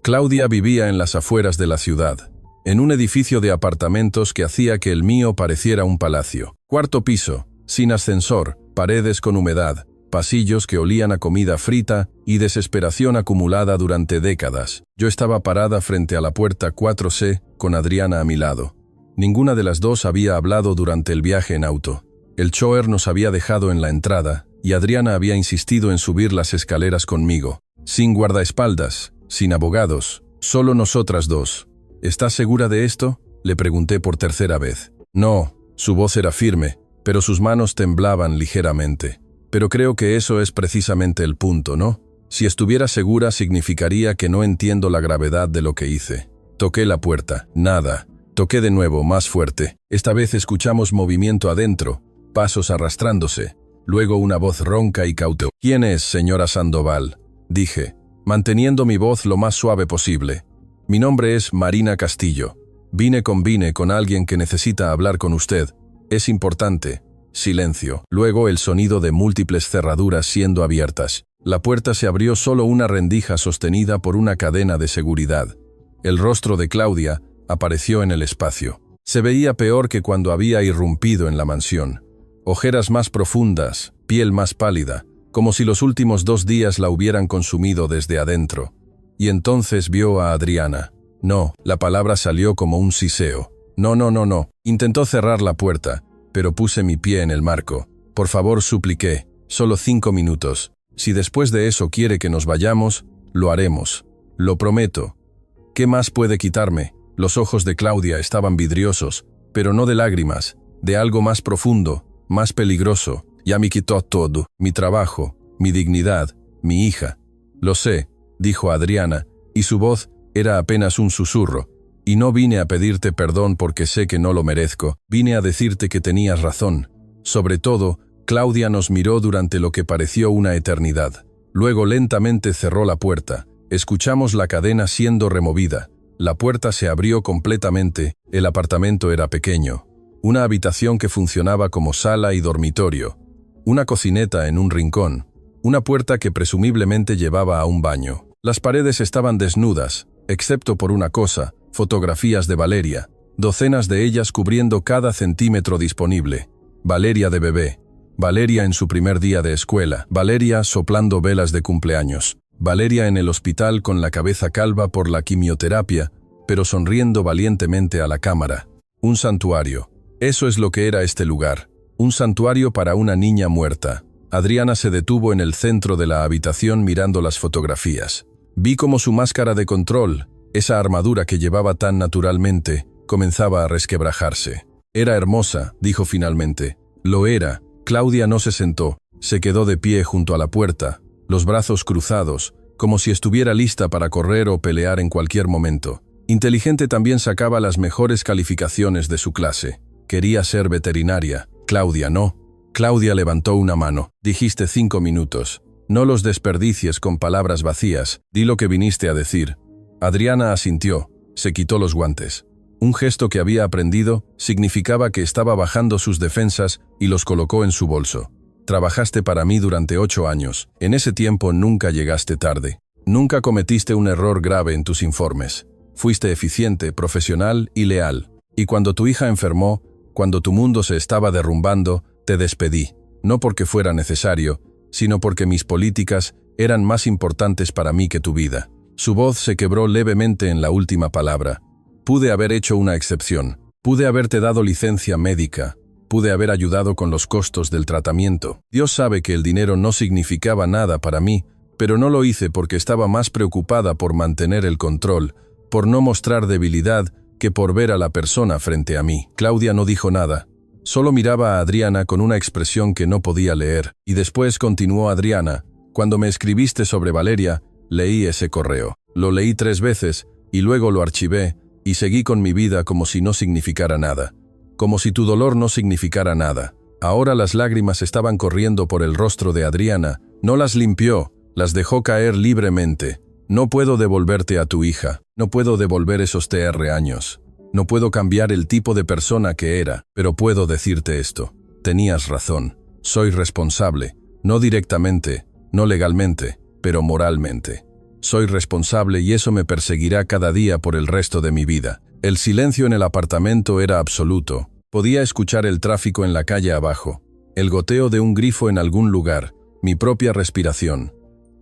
Claudia vivía en las afueras de la ciudad, en un edificio de apartamentos que hacía que el mío pareciera un palacio. 4º piso, sin ascensor, paredes con humedad, pasillos que olían a comida frita y desesperación acumulada durante décadas. Yo estaba parada frente a la puerta 4C con Adriana a mi lado. Ninguna de las dos había hablado durante el viaje en auto. El chofer nos había dejado en la entrada y Adriana había insistido en subir las escaleras conmigo. Sin guardaespaldas, sin abogados, solo nosotras dos. ¿Estás segura de esto?, le pregunté por tercera vez. No, su voz era firme, pero sus manos temblaban ligeramente. Pero creo que eso es precisamente el punto, ¿no? Si estuviera segura significaría que no entiendo la gravedad de lo que hice. Toqué la puerta. Nada. Toqué de nuevo, más fuerte. Esta vez escuchamos movimiento adentro, pasos arrastrándose. Luego una voz ronca y cautelosa. «¿Quién es, señora Sandoval?», dije, manteniendo mi voz lo más suave posible. «Mi nombre es Marina Castillo. Vine con alguien que necesita hablar con usted. Es importante. Silencio. Luego el sonido de múltiples cerraduras siendo abiertas. La puerta se abrió solo una rendija sostenida por una cadena de seguridad. El rostro de Claudia apareció en el espacio. Se veía peor que cuando había irrumpido en la mansión. Ojeras más profundas, piel más pálida, como si los últimos 2 días la hubieran consumido desde adentro. Y entonces vio a Adriana. No, la palabra salió como un siseo. No. Intentó cerrar la puerta, pero puse mi pie en el marco. Por favor, supliqué. Solo 5 minutos. Si después de eso quiere que nos vayamos, lo haremos. Lo prometo. ¿Qué más puede quitarme? Los ojos de Claudia estaban vidriosos, pero no de lágrimas, de algo más profundo, más peligroso. Ya me quitó todo, mi trabajo, mi dignidad, mi hija. Lo sé, dijo Adriana, y su voz era apenas un susurro. Y no vine a pedirte perdón porque sé que no lo merezco, vine a decirte que tenías razón. Sobre todo, Claudia nos miró durante lo que pareció una eternidad. Luego lentamente cerró la puerta. Escuchamos la cadena siendo removida. La puerta se abrió completamente. El apartamento era pequeño. Una habitación que funcionaba como sala y dormitorio. Una cocineta en un rincón. Una puerta que presumiblemente llevaba a un baño. Las paredes estaban desnudas, excepto por una cosa: fotografías de Valeria. Docenas de ellas cubriendo cada centímetro disponible. Valeria de bebé. Valeria en su primer día de escuela. Valeria soplando velas de cumpleaños. Valeria en el hospital con la cabeza calva por la quimioterapia, pero sonriendo valientemente a la cámara. Un santuario. Eso es lo que era este lugar. Un santuario para una niña muerta. Adriana se detuvo en el centro de la habitación mirando las fotografías. Vi cómo su máscara de control, esa armadura que llevaba tan naturalmente, comenzaba a resquebrajarse. Era hermosa, dijo finalmente. Lo era. Claudia no se sentó, se quedó de pie junto a la puerta, los brazos cruzados, como si estuviera lista para correr o pelear en cualquier momento. Inteligente también sacaba las mejores calificaciones de su clase. Quería ser veterinaria. Claudia no. Claudia levantó una mano. Dijiste 5 minutos. No los desperdicies con palabras vacías. Di lo que viniste a decir. Adriana asintió. Se quitó los guantes. Un gesto que había aprendido significaba que estaba bajando sus defensas y los colocó en su bolso. Trabajaste para mí durante 8 años. En ese tiempo nunca llegaste tarde. Nunca cometiste un error grave en tus informes. Fuiste eficiente, profesional y leal. Y cuando tu hija enfermó, cuando tu mundo se estaba derrumbando, te despedí. No porque fuera necesario, sino porque mis políticas eran más importantes para mí que tu vida. Su voz se quebró levemente en la última palabra. Pude haber hecho una excepción. Pude haberte dado licencia médica. Pude haber ayudado con los costos del tratamiento. Dios sabe que el dinero no significaba nada para mí, pero no lo hice porque estaba más preocupada por mantener el control, por no mostrar debilidad, que por ver a la persona frente a mí. Claudia no dijo nada. Solo miraba a Adriana con una expresión que no podía leer. Y después continuó Adriana. Cuando me escribiste sobre Valeria, leí ese correo. Lo leí 3 veces, y luego lo archivé, y seguí con mi vida como si no significara nada. Como si tu dolor no significara nada. Ahora las lágrimas estaban corriendo por el rostro de Adriana. No las limpió, las dejó caer libremente. No puedo devolverte a tu hija. No puedo devolver esos años. No puedo cambiar el tipo de persona que era, pero puedo decirte esto. Tenías razón. Soy responsable. No directamente, no legalmente, pero moralmente. Soy responsable y eso me perseguirá cada día por el resto de mi vida. El silencio en el apartamento era absoluto. Podía escuchar el tráfico en la calle abajo, el goteo de un grifo en algún lugar, mi propia respiración.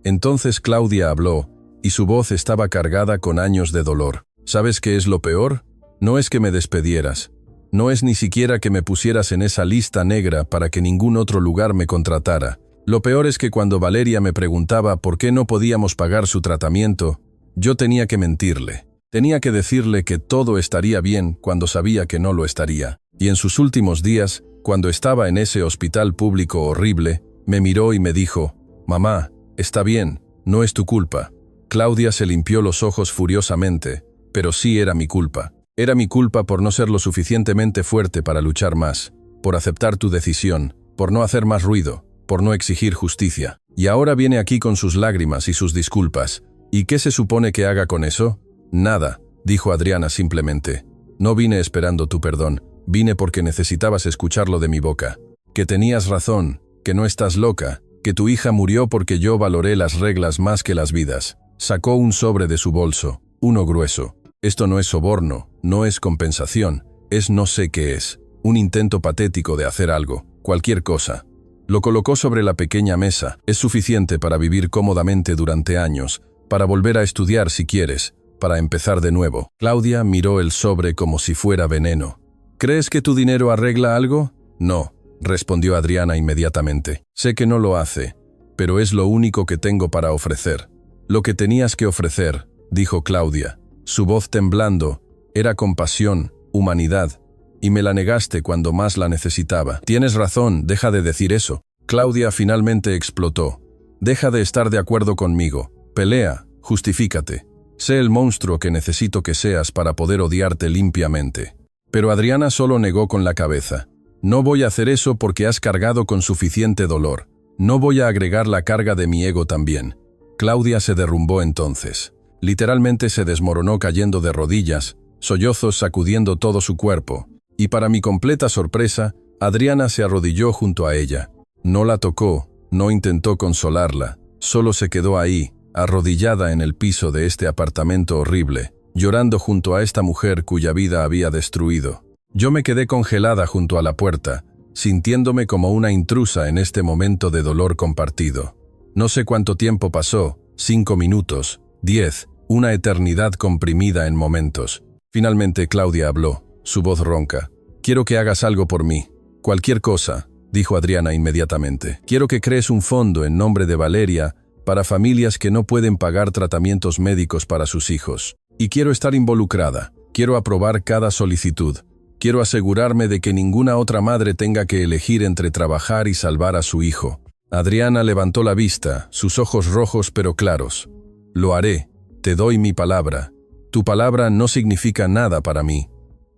Entonces Claudia habló, y su voz estaba cargada con años de dolor. ¿Sabes qué es lo peor? No es que me despedieras. No es ni siquiera que me pusieras en esa lista negra para que ningún otro lugar me contratara. Lo peor es que cuando Valeria me preguntaba por qué no podíamos pagar su tratamiento, yo tenía que mentirle. Tenía que decirle que todo estaría bien cuando sabía que no lo estaría. Y en sus últimos días, cuando estaba en ese hospital público horrible, me miró y me dijo: «Mamá, está bien, no es tu culpa». Claudia se limpió los ojos furiosamente, pero sí era mi culpa. Era mi culpa por no ser lo suficientemente fuerte para luchar más, por aceptar tu decisión, por no hacer más ruido, por no exigir justicia. Y ahora viene aquí con sus lágrimas y sus disculpas. ¿Y qué se supone que haga con eso? Nada, dijo Adriana simplemente. No vine esperando tu perdón, vine porque necesitabas escucharlo de mi boca. Que tenías razón, que no estás loca, que tu hija murió porque yo valoré las reglas más que las vidas. Sacó un sobre de su bolso, uno grueso. Esto no es soborno, no es compensación, es no sé qué es. Un intento patético de hacer algo, cualquier cosa. Lo colocó sobre la pequeña mesa. Es suficiente para vivir cómodamente durante años, para volver a estudiar si quieres, para empezar de nuevo. Claudia miró el sobre como si fuera veneno. ¿Crees que tu dinero arregla algo? No, respondió Adriana inmediatamente. Sé que no lo hace, pero es lo único que tengo para ofrecer. Lo que tenías que ofrecer, dijo Claudia, su voz temblando, era compasión, humanidad, y me la negaste cuando más la necesitaba. Tienes razón, deja de decir eso. Claudia finalmente explotó. Deja de estar de acuerdo conmigo. Pelea, justifícate. Sé el monstruo que necesito que seas para poder odiarte limpiamente. Pero Adriana solo negó con la cabeza. No voy a hacer eso porque has cargado con suficiente dolor. No voy a agregar la carga de mi ego también. Claudia se derrumbó entonces. Literalmente se desmoronó cayendo de rodillas, sollozos sacudiendo todo su cuerpo. Y para mi completa sorpresa, Adriana se arrodilló junto a ella. No la tocó, no intentó consolarla, solo se quedó ahí, arrodillada en el piso de este apartamento horrible, llorando junto a esta mujer cuya vida había destruido. Yo me quedé congelada junto a la puerta, sintiéndome como una intrusa en este momento de dolor compartido. No sé cuánto tiempo pasó, 5 minutos, 10, una eternidad comprimida en momentos. Finalmente Claudia habló. Su voz ronca. Quiero que hagas algo por mí. Cualquier cosa, dijo Adriana inmediatamente. Quiero que crees un fondo en nombre de Valeria para familias que no pueden pagar tratamientos médicos para sus hijos. Y quiero estar involucrada. Quiero aprobar cada solicitud. Quiero asegurarme de que ninguna otra madre tenga que elegir entre trabajar y salvar a su hijo. Adriana levantó la vista, sus ojos rojos pero claros. Lo haré. Te doy mi palabra. Tu palabra no significa nada para mí,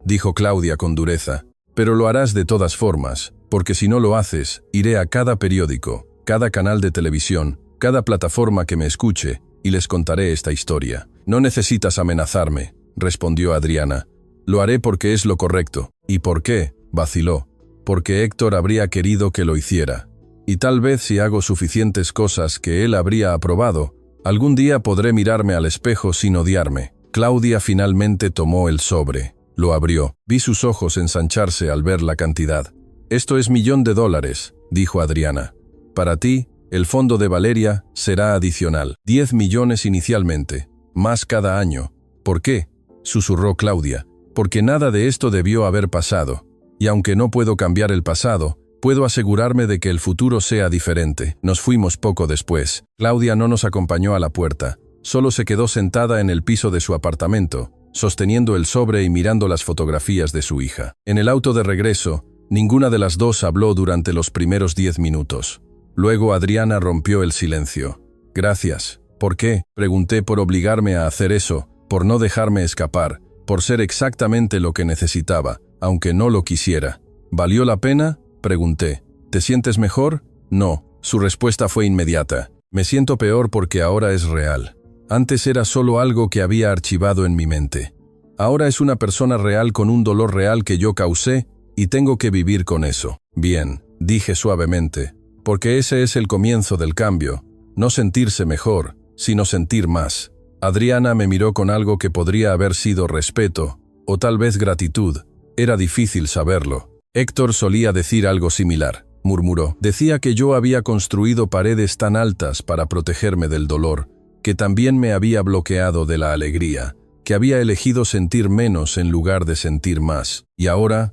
dijo Claudia con dureza, pero lo harás de todas formas, porque si no lo haces, iré a cada periódico, cada canal de televisión, cada plataforma que me escuche, y les contaré esta historia. No necesitas amenazarme, respondió Adriana. Lo haré porque es lo correcto. ¿Y por qué? Vaciló. Porque Héctor habría querido que lo hiciera. Y tal vez si hago suficientes cosas que él habría aprobado, algún día podré mirarme al espejo sin odiarme. Claudia finalmente tomó el sobre. Lo abrió. Vi sus ojos ensancharse al ver la cantidad. «Esto es $1.000.000», dijo Adriana. «Para ti, el fondo de Valeria será adicional. 10 millones inicialmente, más cada año». «¿Por qué?», susurró Claudia. «Porque nada de esto debió haber pasado. Y aunque no puedo cambiar el pasado, puedo asegurarme de que el futuro sea diferente». Nos fuimos poco después. Claudia no nos acompañó a la puerta. Solo se quedó sentada en el piso de su apartamento, sosteniendo el sobre y mirando las fotografías de su hija. En el auto de regreso, ninguna de las dos habló durante los primeros 10 minutos. Luego Adriana rompió el silencio. «Gracias». «¿Por qué?», pregunté. «Por obligarme a hacer eso, por no dejarme escapar, por ser exactamente lo que necesitaba, aunque no lo quisiera». «¿Valió la pena?», pregunté. «¿Te sientes mejor?». «No». Su respuesta fue inmediata. «Me siento peor porque ahora es real. Antes era solo algo que había archivado en mi mente. Ahora es una persona real con un dolor real que yo causé y tengo que vivir con eso». «Bien», dije suavemente, «porque ese es el comienzo del cambio. No sentirse mejor, sino sentir más». Adriana me miró con algo que podría haber sido respeto, o tal vez gratitud. Era difícil saberlo. «Héctor solía decir algo similar», murmuró. «Decía que yo había construido paredes tan altas para protegerme del dolor, que también me había bloqueado de la alegría, que había elegido sentir menos en lugar de sentir más. Y ahora,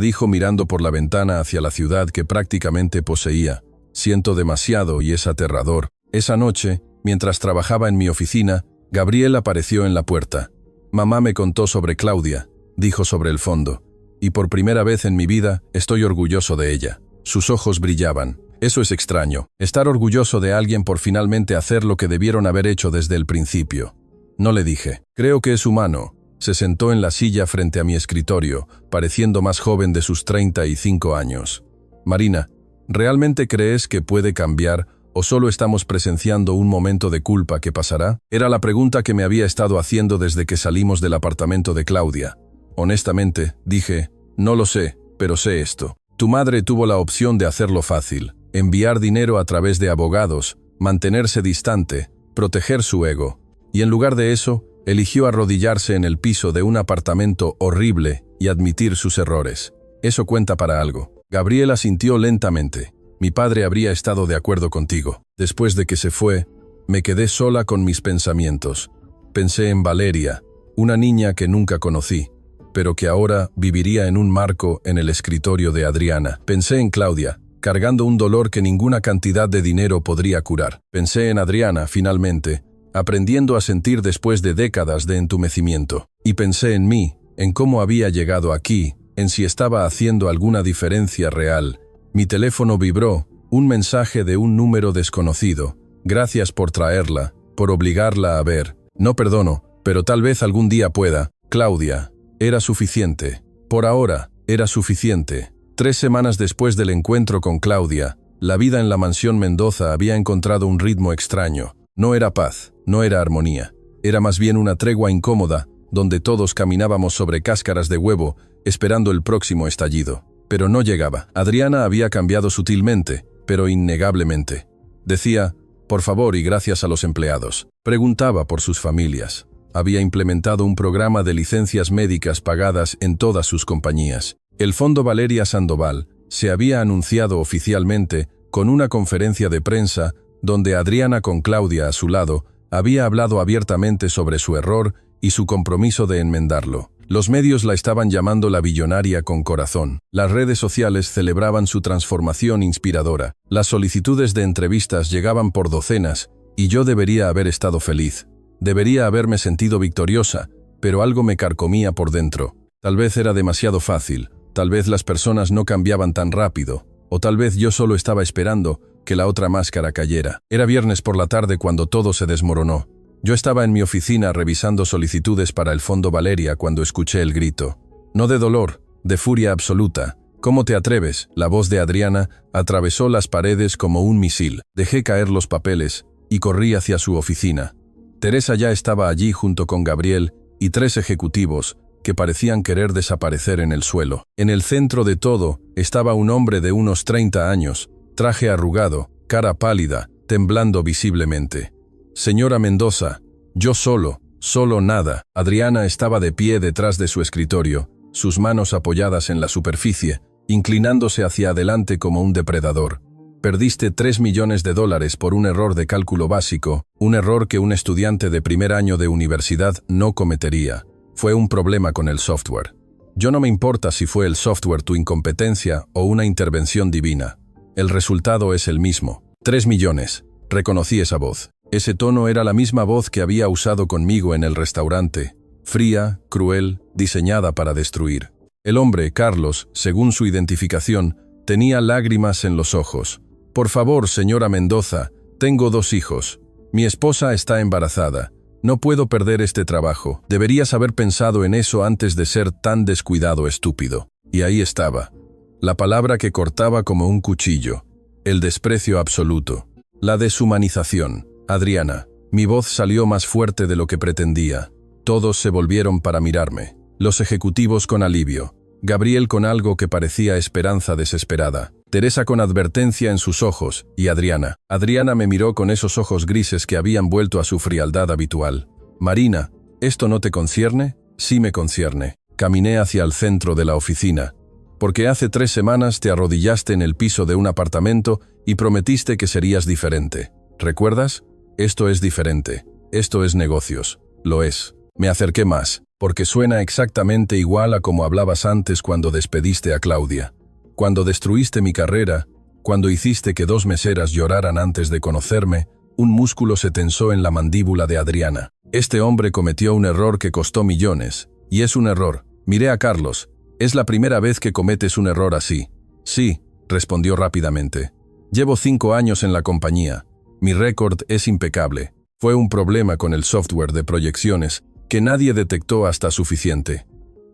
dijo mirando por la ventana hacia la ciudad que prácticamente poseía, siento demasiado y es aterrador». Esa noche, mientras trabajaba en mi oficina, Gabriel apareció en la puerta. «Mamá me contó sobre Claudia», dijo sobre el fondo, «y por primera vez en mi vida estoy orgulloso de ella». Sus ojos brillaban. «Eso es extraño, estar orgulloso de alguien por finalmente hacer lo que debieron haber hecho desde el principio». No le dije. «Creo que es humano». Se sentó en la silla frente a mi escritorio, pareciendo más joven de sus 35 años. «Marina, ¿realmente crees que puede cambiar o solo estamos presenciando un momento de culpa que pasará?». Era la pregunta que me había estado haciendo desde que salimos del apartamento de Claudia. Honestamente, dije, no lo sé, pero sé esto. Tu madre tuvo la opción de hacerlo fácil, enviar dinero a través de abogados, mantenerse distante, proteger su ego. Y en lugar de eso, eligió arrodillarse en el piso de un apartamento horrible y admitir sus errores. Eso cuenta para algo. Gabriel asintió lentamente. Mi padre habría estado de acuerdo contigo. Después de que se fue, me quedé sola con mis pensamientos. Pensé en Valeria, una niña que nunca conocí, pero que ahora viviría en un marco en el escritorio de Adriana. Pensé en Claudia, cargando un dolor que ninguna cantidad de dinero podría curar. Pensé en Adriana, finalmente, aprendiendo a sentir después de décadas de entumecimiento. Y pensé en mí, en cómo había llegado aquí, en si estaba haciendo alguna diferencia real. Mi teléfono vibró, un mensaje de un número desconocido. Gracias por traerla, por obligarla a ver. No perdono, pero tal vez algún día pueda. Claudia. Era suficiente. Por ahora, era suficiente. 3 semanas después del encuentro con Claudia, la vida en la mansión Mendoza había encontrado un ritmo extraño. No era paz, no era armonía. Era más bien una tregua incómoda, donde todos caminábamos sobre cáscaras de huevo, esperando el próximo estallido. Pero no llegaba. Adriana había cambiado sutilmente, pero innegablemente. Decía, por favor y gracias a los empleados. Preguntaba por sus familias. Había implementado un programa de licencias médicas pagadas en todas sus compañías. El Fondo Valeria Sandoval se había anunciado oficialmente con una conferencia de prensa donde Adriana, con Claudia a su lado, había hablado abiertamente sobre su error y su compromiso de enmendarlo. Los medios la estaban llamando la billonaria con corazón. Las redes sociales celebraban su transformación inspiradora. Las solicitudes de entrevistas llegaban por docenas y yo debería haber estado feliz. Debería haberme sentido victoriosa, pero algo me carcomía por dentro. Tal vez era demasiado fácil, tal vez las personas no cambiaban tan rápido, o tal vez yo solo estaba esperando que la otra máscara cayera. Era viernes por la tarde cuando todo se desmoronó. Yo estaba en mi oficina revisando solicitudes para el Fondo Valeria cuando escuché el grito. No de dolor, de furia absoluta. ¿Cómo te atreves? La voz de Adriana atravesó las paredes como un misil. Dejé caer los papeles y corrí hacia su oficina. Teresa ya estaba allí junto con Gabriel y 3 ejecutivos que parecían querer desaparecer en el suelo. En el centro de todo estaba un hombre de unos 30 años, traje arrugado, cara pálida, temblando visiblemente. Señora Mendoza, yo solo nada. Adriana estaba de pie detrás de su escritorio, sus manos apoyadas en la superficie, inclinándose hacia adelante como un depredador. Perdiste $3 millones por un error de cálculo básico, un error que un estudiante de primer año de universidad no cometería. Fue un problema con el software. Yo no me importa si fue el software tu incompetencia o una intervención divina. El resultado es el mismo. 3 millones. Reconocí esa voz. Ese tono era la misma voz que había usado conmigo en el restaurante. Fría, cruel, diseñada para destruir. El hombre, Carlos, según su identificación, tenía lágrimas en los ojos. Por favor, señora Mendoza, tengo 2 hijos. Mi esposa está embarazada. No puedo perder este trabajo. Deberías haber pensado en eso antes de ser tan descuidado, estúpido. Y ahí estaba. La palabra que cortaba como un cuchillo. El desprecio absoluto. La deshumanización. Adriana. Mi voz salió más fuerte de lo que pretendía. Todos se volvieron para mirarme. Los ejecutivos con alivio. Gabriel con algo que parecía esperanza desesperada. Teresa con advertencia en sus ojos, y Adriana. Adriana me miró con esos ojos grises que habían vuelto a su frialdad habitual. Marina, ¿esto no te concierne? Sí me concierne. Caminé hacia el centro de la oficina. Porque hace 3 semanas te arrodillaste en el piso de un apartamento y prometiste que serías diferente. ¿Recuerdas? Esto es diferente. Esto es negocios. Lo es. Me acerqué más, porque suena exactamente igual a como hablabas antes cuando despediste a Claudia. Cuando destruiste mi carrera, cuando hiciste que 2 meseras lloraran antes de conocerme, un músculo se tensó en la mandíbula de Adriana. Este hombre cometió un error que costó millones, y es un error. Miré a Carlos. Es la primera vez que cometes un error así. Sí, respondió rápidamente. Llevo 5 años en la compañía. Mi récord es impecable. Fue un problema con el software de proyecciones que nadie detectó hasta suficiente.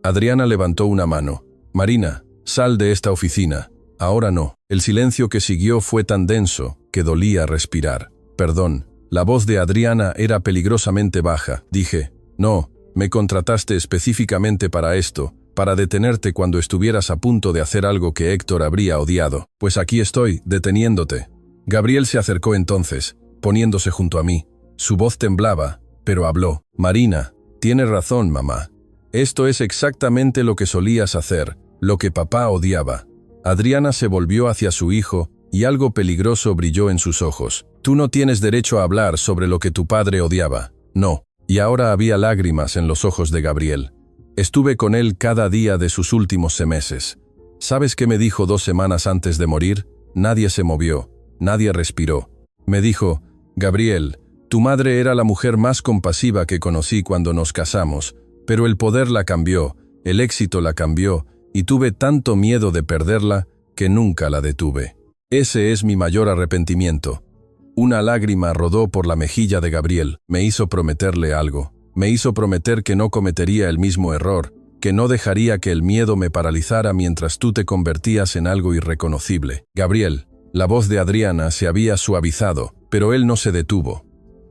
Adriana levantó una mano. Marina, sal de esta oficina. Ahora no. El silencio que siguió fue tan denso que dolía respirar. Perdón. La voz de Adriana era peligrosamente baja. Dije, no, Me contrataste específicamente para esto, para detenerte cuando estuvieras a punto de hacer algo que Héctor habría odiado. Pues aquí estoy, deteniéndote. Gabriel se acercó entonces, poniéndose junto a mí. Su voz temblaba, pero habló. Marina, tienes razón, mamá. Esto es exactamente lo que solías hacer, lo que papá odiaba. Adriana se volvió hacia su hijo, y algo peligroso brilló en sus ojos. Tú no tienes derecho a hablar sobre lo que tu padre odiaba. No. Y ahora había lágrimas en los ojos de Gabriel. Estuve con él cada día de sus últimos meses. ¿Sabes qué me dijo 2 semanas antes de morir? Nadie se movió, nadie respiró. Me dijo, Gabriel, tu madre era la mujer más compasiva que conocí cuando nos casamos, pero el poder la cambió, el éxito la cambió, y tuve tanto miedo de perderla que nunca la detuve. Ese es mi mayor arrepentimiento. Una lágrima rodó por la mejilla de Gabriel. Me hizo prometerle algo. Me hizo prometer que no cometería el mismo error, que no dejaría que el miedo me paralizara mientras tú te convertías en algo irreconocible. Gabriel, la voz de Adriana se había suavizado, pero él no se detuvo.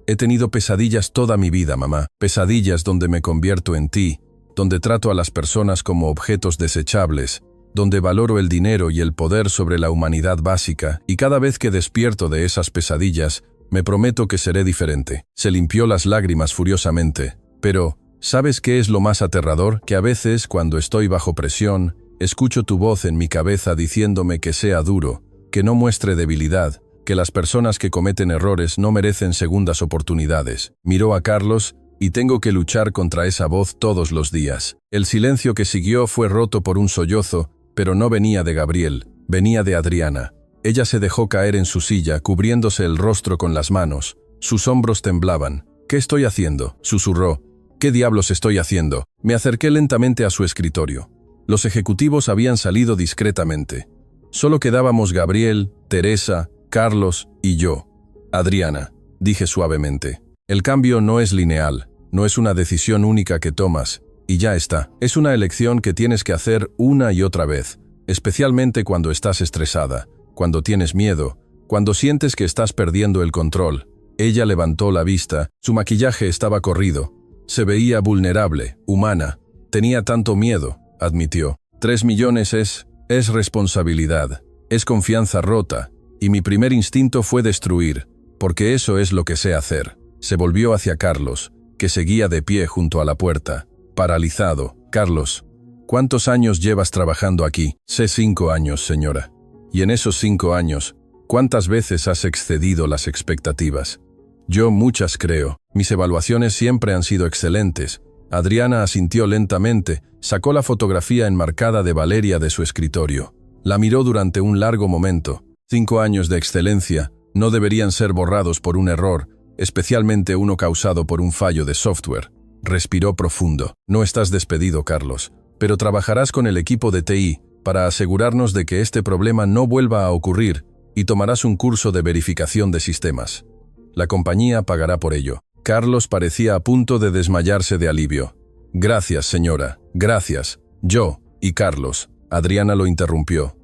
He tenido pesadillas toda mi vida, mamá. Pesadillas donde me convierto en ti, donde trato a las personas como objetos desechables, donde valoro el dinero y el poder sobre la humanidad básica, y cada vez que despierto de esas pesadillas, me prometo que seré diferente. Se limpió las lágrimas furiosamente. Pero, ¿sabes qué es lo más aterrador? Que a veces, cuando estoy bajo presión, escucho tu voz en mi cabeza diciéndome que sea duro, que no muestre debilidad, que las personas que cometen errores no merecen segundas oportunidades. Miró a Carlos, y tengo que luchar contra esa voz todos los días. El silencio que siguió fue roto por un sollozo, pero no venía de Gabriel, venía de Adriana. Ella se dejó caer en su silla, cubriéndose el rostro con las manos. Sus hombros temblaban. «¿Qué estoy haciendo?», susurró. «¿Qué diablos estoy haciendo?». Me acerqué lentamente a su escritorio. Los ejecutivos habían salido discretamente. Solo quedábamos Gabriel, Teresa, Carlos y yo. «Adriana», dije suavemente. «El cambio no es lineal, no es una decisión única que tomas. Y ya está. Es una elección que tienes que hacer una y otra vez, especialmente cuando estás estresada, cuando tienes miedo, cuando sientes que estás perdiendo el control». Ella levantó la vista, su maquillaje estaba corrido. Se veía vulnerable, humana. Tenía tanto miedo, admitió. 3 millones es responsabilidad, es confianza rota, y mi primer instinto fue destruir, porque eso es lo que sé hacer. Se volvió hacia Carlos, que seguía de pie junto a la puerta, paralizado. «Carlos, ¿cuántos años llevas trabajando aquí?». «Sé 5 años, señora». «Y en esos 5 años, ¿cuántas veces has excedido las expectativas?». «Yo muchas, creo. Mis evaluaciones siempre han sido excelentes». Adriana asintió lentamente, sacó la fotografía enmarcada de Valeria de su escritorio. La miró durante un largo momento. 5 años de excelencia no deberían ser borrados por un error, especialmente uno causado por un fallo de software. Respiró profundo. «No estás despedido, Carlos, pero trabajarás con el equipo de TI para asegurarnos de que este problema no vuelva a ocurrir y tomarás un curso de verificación de sistemas. La compañía pagará por ello». Carlos parecía a punto de desmayarse de alivio. «Gracias, señora, gracias. Yo y Carlos». Adriana lo interrumpió.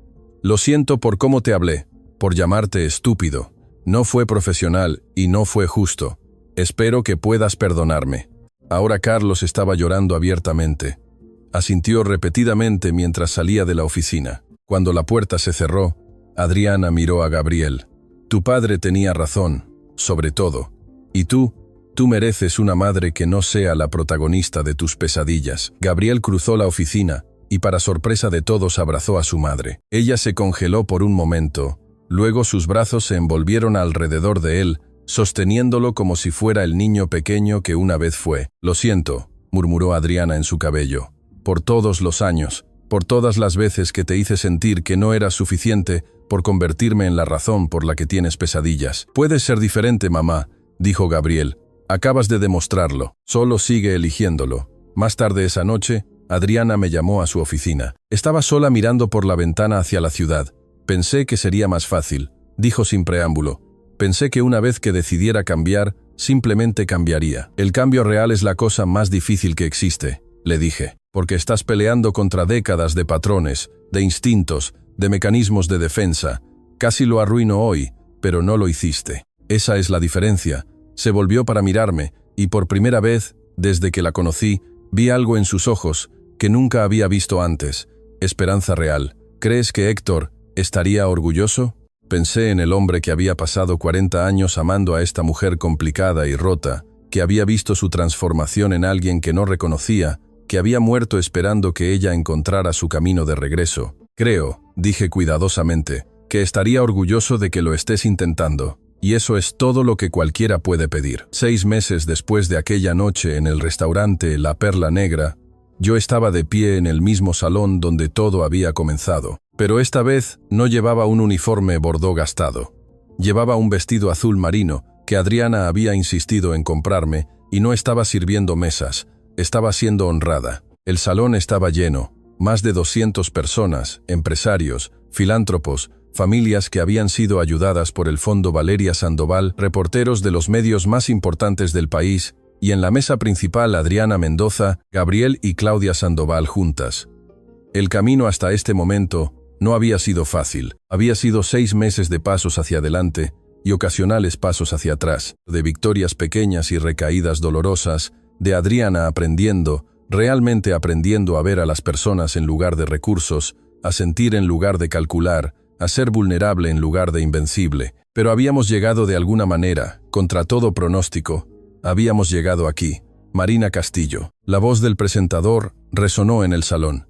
«Lo siento por cómo te hablé, por llamarte estúpido. No fue profesional y no fue justo. Espero que puedas perdonarme». Ahora Carlos estaba llorando abiertamente. Asintió repetidamente mientras salía de la oficina. Cuando la puerta se cerró, Adriana miró a Gabriel. «Tu padre tenía razón, sobre todo. Y tú mereces una madre que no sea la protagonista de tus pesadillas». Gabriel cruzó la oficina y, para sorpresa de todos, abrazó a su madre. Ella se congeló por un momento, luego sus brazos se envolvieron alrededor de él, sosteniéndolo como si fuera el niño pequeño que una vez fue. «Lo siento», murmuró Adriana en su cabello, «por todos los años, por todas las veces que te hice sentir que no eras suficiente, por convertirme en la razón por la que tienes pesadillas». «Puedes ser diferente, mamá», dijo Gabriel. «Acabas de demostrarlo. Solo sigue eligiéndolo». Más tarde esa noche, Adriana me llamó a su oficina. Estaba sola mirando por la ventana hacia la ciudad. «Pensé que sería más fácil», dijo sin preámbulo. «Pensé que una vez que decidiera cambiar, simplemente cambiaría. El cambio real es la cosa más difícil que existe», le dije, «porque estás peleando contra décadas de patrones, de instintos, de mecanismos de defensa. Casi lo arruino hoy, pero no lo hiciste. Esa es la diferencia». Se volvió para mirarme, y por primera vez Desde que la conocí, vi algo en sus ojos que nunca había visto antes. Esperanza real. ¿Crees que Héctor estaría orgulloso? Pensé en el hombre que había pasado 40 años amando a esta mujer complicada y rota, que había visto su transformación en alguien que no reconocía, que había muerto esperando que ella encontrara su camino de regreso. Creo, dije cuidadosamente, que estaría orgulloso de que lo estés intentando. Y eso es todo lo que cualquiera puede pedir. 6 meses después de aquella noche en el restaurante La Perla Negra, yo estaba de pie en el mismo salón donde todo había comenzado. Pero esta vez no llevaba un uniforme bordó gastado. Llevaba un vestido azul marino que Adriana había insistido en comprarme y no estaba sirviendo mesas, estaba siendo honrada. El salón estaba lleno, más de 200 personas, empresarios, filántropos, familias que habían sido ayudadas por el Fondo Valeria Sandoval, reporteros de los medios más importantes del país, y en la mesa principal Adriana Mendoza, Gabriel y Claudia Sandoval juntas. El camino hasta este momento no había sido fácil. Había sido 6 meses de pasos hacia adelante y ocasionales pasos hacia atrás, de victorias pequeñas y recaídas dolorosas, de Adriana aprendiendo, realmente aprendiendo a ver a las personas en lugar de recursos, a sentir en lugar de calcular, a ser vulnerable en lugar de invencible. Pero habíamos llegado de alguna manera, contra todo pronóstico. Habíamos llegado aquí. Marina Castillo. La voz del presentador resonó en el salón.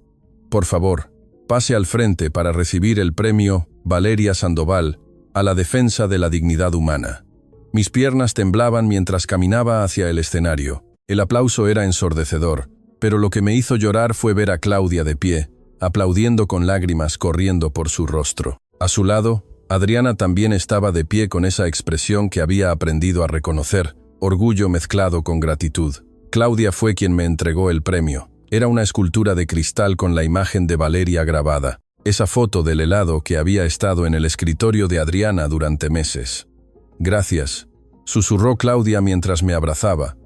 Por favor, pase al frente para recibir el premio Valeria Sandoval a la defensa de la dignidad humana. Mis piernas temblaban mientras caminaba hacia el escenario. El aplauso era ensordecedor, pero lo que me hizo llorar fue ver a Claudia de pie, aplaudiendo con lágrimas corriendo por su rostro. A su lado, Adriana también estaba de pie con esa expresión que había aprendido a reconocer, orgullo mezclado con gratitud. Claudia fue quien me entregó el premio. Era una escultura de cristal con la imagen de Valeria grabada, esa foto del helado que había estado en el escritorio de Adriana durante meses. Gracias, susurró Claudia mientras me abrazaba,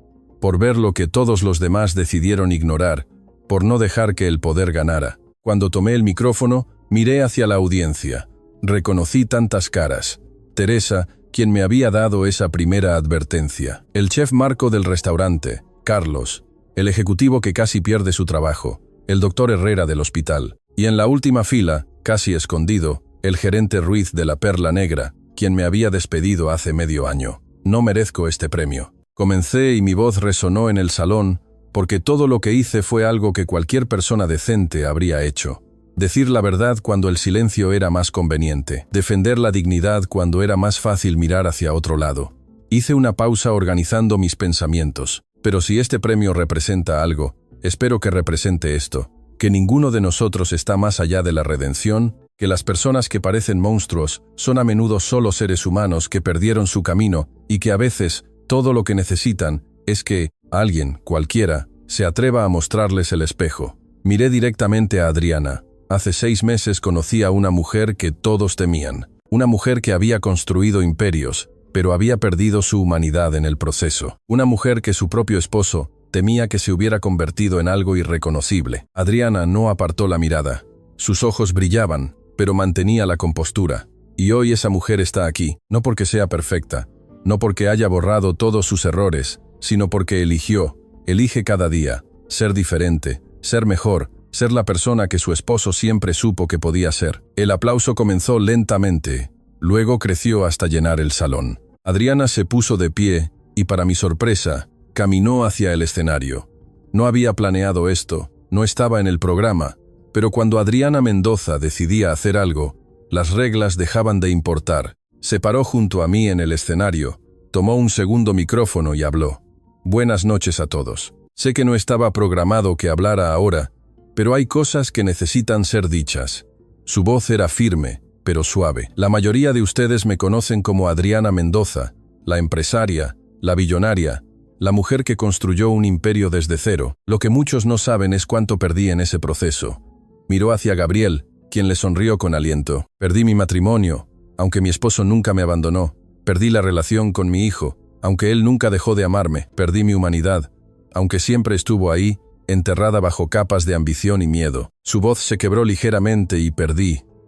por ver lo que todos los demás decidieron ignorar, por no dejar que el poder ganara. Cuando tomé el micrófono, miré hacia la audiencia. Reconocí tantas caras. Teresa, quien me había dado esa primera advertencia. El chef Marco del restaurante, Carlos. El ejecutivo que casi pierde su trabajo. El doctor Herrera del hospital. Y en la última fila, casi escondido, el gerente Ruiz de La Perla Negra, quien me había despedido hace medio año. No merezco este premio. Comencé y mi voz resonó en el salón, porque todo lo que hice fue algo que cualquier persona decente habría hecho. Decir la verdad cuando el silencio era más conveniente. Defender la dignidad cuando era más fácil mirar hacia otro lado. Hice una pausa organizando mis pensamientos. Pero si este premio representa algo, espero que represente esto. Que ninguno de nosotros está más allá de la redención, que las personas que parecen monstruos son a menudo solo seres humanos que perdieron su camino y que a veces todo lo que necesitan es que alguien, cualquiera, se atreva a mostrarles el espejo. Miré directamente a Adriana. Hace 6 meses conocí a una mujer que todos temían. Una mujer que había construido imperios, pero había perdido su humanidad en el proceso. Una mujer que su propio esposo temía que se hubiera convertido en algo irreconocible. Adriana no apartó la mirada. Sus ojos brillaban, pero mantenía la compostura. Y hoy esa mujer está aquí, no porque sea perfecta, no porque haya borrado todos sus errores, sino porque elige cada día, ser diferente, ser mejor, ser la persona que su esposo siempre supo que podía ser. El aplauso comenzó lentamente, luego creció hasta llenar el salón. Adriana se puso de pie y, para mi sorpresa, caminó hacia el escenario. No había planeado esto, no estaba en el programa, pero cuando Adriana Mendoza decidía hacer algo, las reglas dejaban de importar. Se paró junto a mí en el escenario, tomó un segundo micrófono y habló. Buenas noches a todos. Sé que no estaba programado que hablara ahora, pero hay cosas que necesitan ser dichas. Su voz era firme, pero suave. La mayoría de ustedes me conocen como Adriana Mendoza, la empresaria, la billonaria, la mujer que construyó un imperio desde cero. Lo que muchos no saben es cuánto perdí en ese proceso. Miró hacia Gabriel, quien le sonrió con aliento. Perdí mi matrimonio, aunque mi esposo nunca me abandonó. Perdí la relación con mi hijo, aunque él nunca dejó de amarme. Perdí mi humanidad, aunque siempre estuvo ahí, enterrada bajo capas de ambición y miedo. Su voz se quebró ligeramente y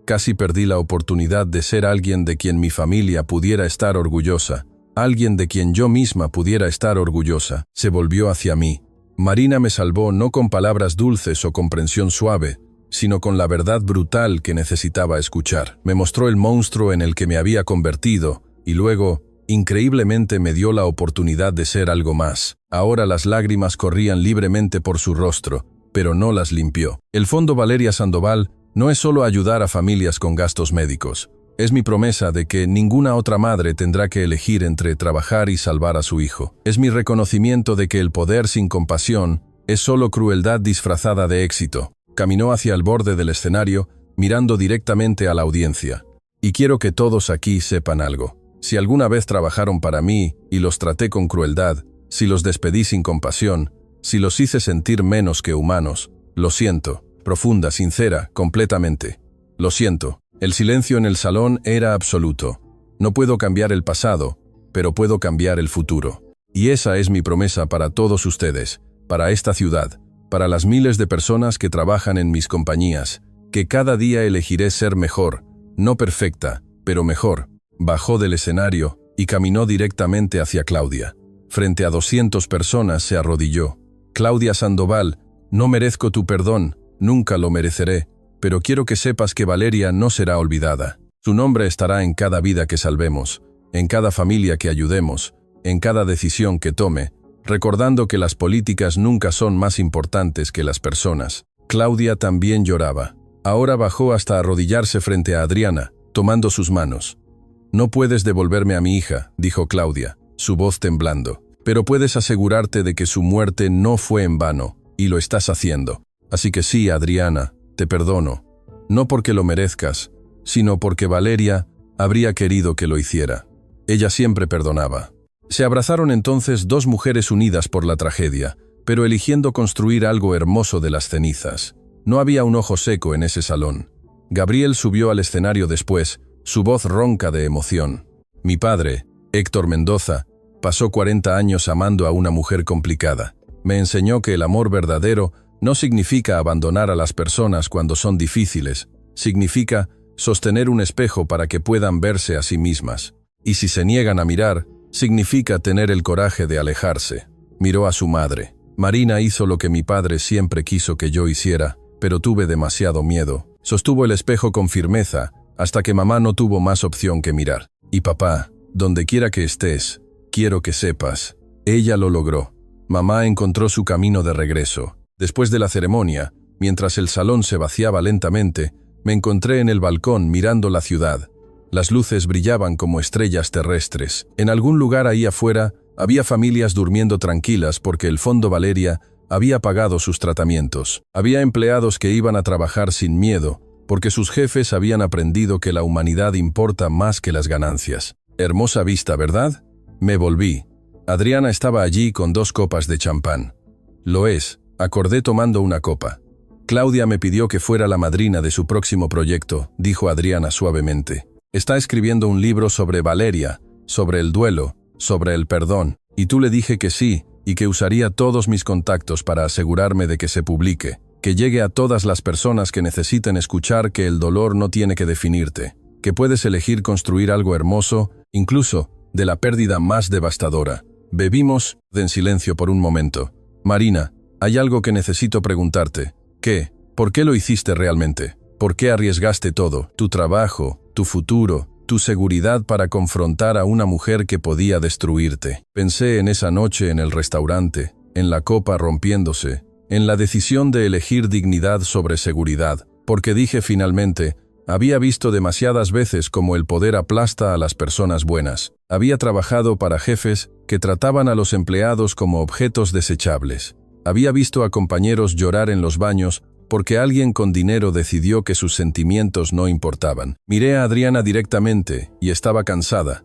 casi perdí la oportunidad de ser alguien de quien mi familia pudiera estar orgullosa. alguien de quien yo misma pudiera estar orgullosa. Se volvió hacia mí. Marina me salvó no con palabras dulces o comprensión suave, sino con la verdad brutal que necesitaba escuchar. Me mostró el monstruo en el que me había convertido, y luego, increíblemente, me dio la oportunidad de ser algo más. Ahora las lágrimas corrían libremente por su rostro, pero no las limpió. El Fondo Valeria Sandoval no es solo ayudar a familias con gastos médicos. Es mi promesa de que ninguna otra madre tendrá que elegir entre trabajar y salvar a su hijo. Es mi reconocimiento de que el poder sin compasión es solo crueldad disfrazada de éxito. Caminó hacia el borde del escenario, mirando directamente a la audiencia. Y quiero que todos aquí sepan algo. Si alguna vez trabajaron para mí y los traté con crueldad, si los despedí sin compasión, si los hice sentir menos que humanos, lo siento, profunda, sincera, completamente. Lo siento. El silencio en el salón era absoluto. No puedo cambiar el pasado, pero puedo cambiar el futuro. Y esa es mi promesa para todos ustedes, para esta ciudad, para las miles de personas que trabajan en mis compañías, que cada día elegiré ser mejor, no perfecta, pero mejor. Bajó del escenario y caminó directamente hacia Claudia. Frente a 200 personas se arrodilló. Claudia Sandoval, no merezco tu perdón, nunca lo mereceré, pero quiero que sepas que Valeria no será olvidada. Su nombre estará en cada vida que salvemos, en cada familia que ayudemos, en cada decisión que tome, recordando que las políticas nunca son más importantes que las personas. Claudia también lloraba. Ahora bajó hasta arrodillarse frente a Adriana, tomando sus manos. «No puedes devolverme a mi hija», dijo Claudia, su voz temblando, «pero puedes asegurarte de que su muerte no fue en vano, y lo estás haciendo. Así que sí, Adriana, te perdono, no porque lo merezcas, sino porque Valeria habría querido que lo hiciera. Ella siempre perdonaba». Se abrazaron entonces dos mujeres unidas por la tragedia, pero eligiendo construir algo hermoso de las cenizas. No había un ojo seco en ese salón. Gabriel subió al escenario después, su voz ronca de emoción. «Mi padre, Héctor Mendoza, pasó 40 años amando a una mujer complicada. Me enseñó que el amor verdadero no significa abandonar a las personas cuando son difíciles, significa sostener un espejo para que puedan verse a sí mismas. Y si se niegan a mirar, significa tener el coraje de alejarse». Miró a su madre. «Marina hizo lo que mi padre siempre quiso que yo hiciera, pero tuve demasiado miedo». Sostuvo el espejo con firmeza, hasta que mamá no tuvo más opción que mirar. «Y papá, donde quiera que estés, quiero que sepas». Ella lo logró. Mamá encontró su camino de regreso. Después de la ceremonia, mientras el salón se vaciaba lentamente, me encontré en el balcón mirando la ciudad. Las luces brillaban como estrellas terrestres. En algún lugar ahí afuera, había familias durmiendo tranquilas porque el Fondo Valeria había pagado sus tratamientos. Había empleados que iban a trabajar sin miedo, porque sus jefes habían aprendido que la humanidad importa más que las ganancias. Hermosa vista, ¿verdad? Me volví. Adriana estaba allí con 2 copas de champán. «Lo es», acordé tomando una copa. «Claudia me pidió que fuera la madrina de su próximo proyecto», dijo Adriana suavemente. «Está escribiendo un libro sobre Valeria, sobre el duelo, sobre el perdón, y tú le dije que sí, y que usaría todos mis contactos para asegurarme de que se publique, que llegue a todas las personas que necesiten escuchar que el dolor no tiene que definirte, que puedes elegir construir algo hermoso, incluso de la pérdida más devastadora». Bebimos en silencio por un momento. «Marina, hay algo que necesito preguntarte. ¿Qué? ¿Por qué lo hiciste realmente? ¿Por qué arriesgaste todo? Tu trabajo, tu futuro, tu seguridad para confrontar a una mujer que podía destruirte». Pensé en esa noche en el restaurante, en la copa rompiéndose, en la decisión de elegir dignidad sobre seguridad, porque dije finalmente, había visto demasiadas veces cómo el poder aplasta a las personas buenas. Había trabajado para jefes que trataban a los empleados como objetos desechables. Había visto a compañeros llorar en los baños porque alguien con dinero decidió que sus sentimientos no importaban. Miré a Adriana directamente y estaba cansada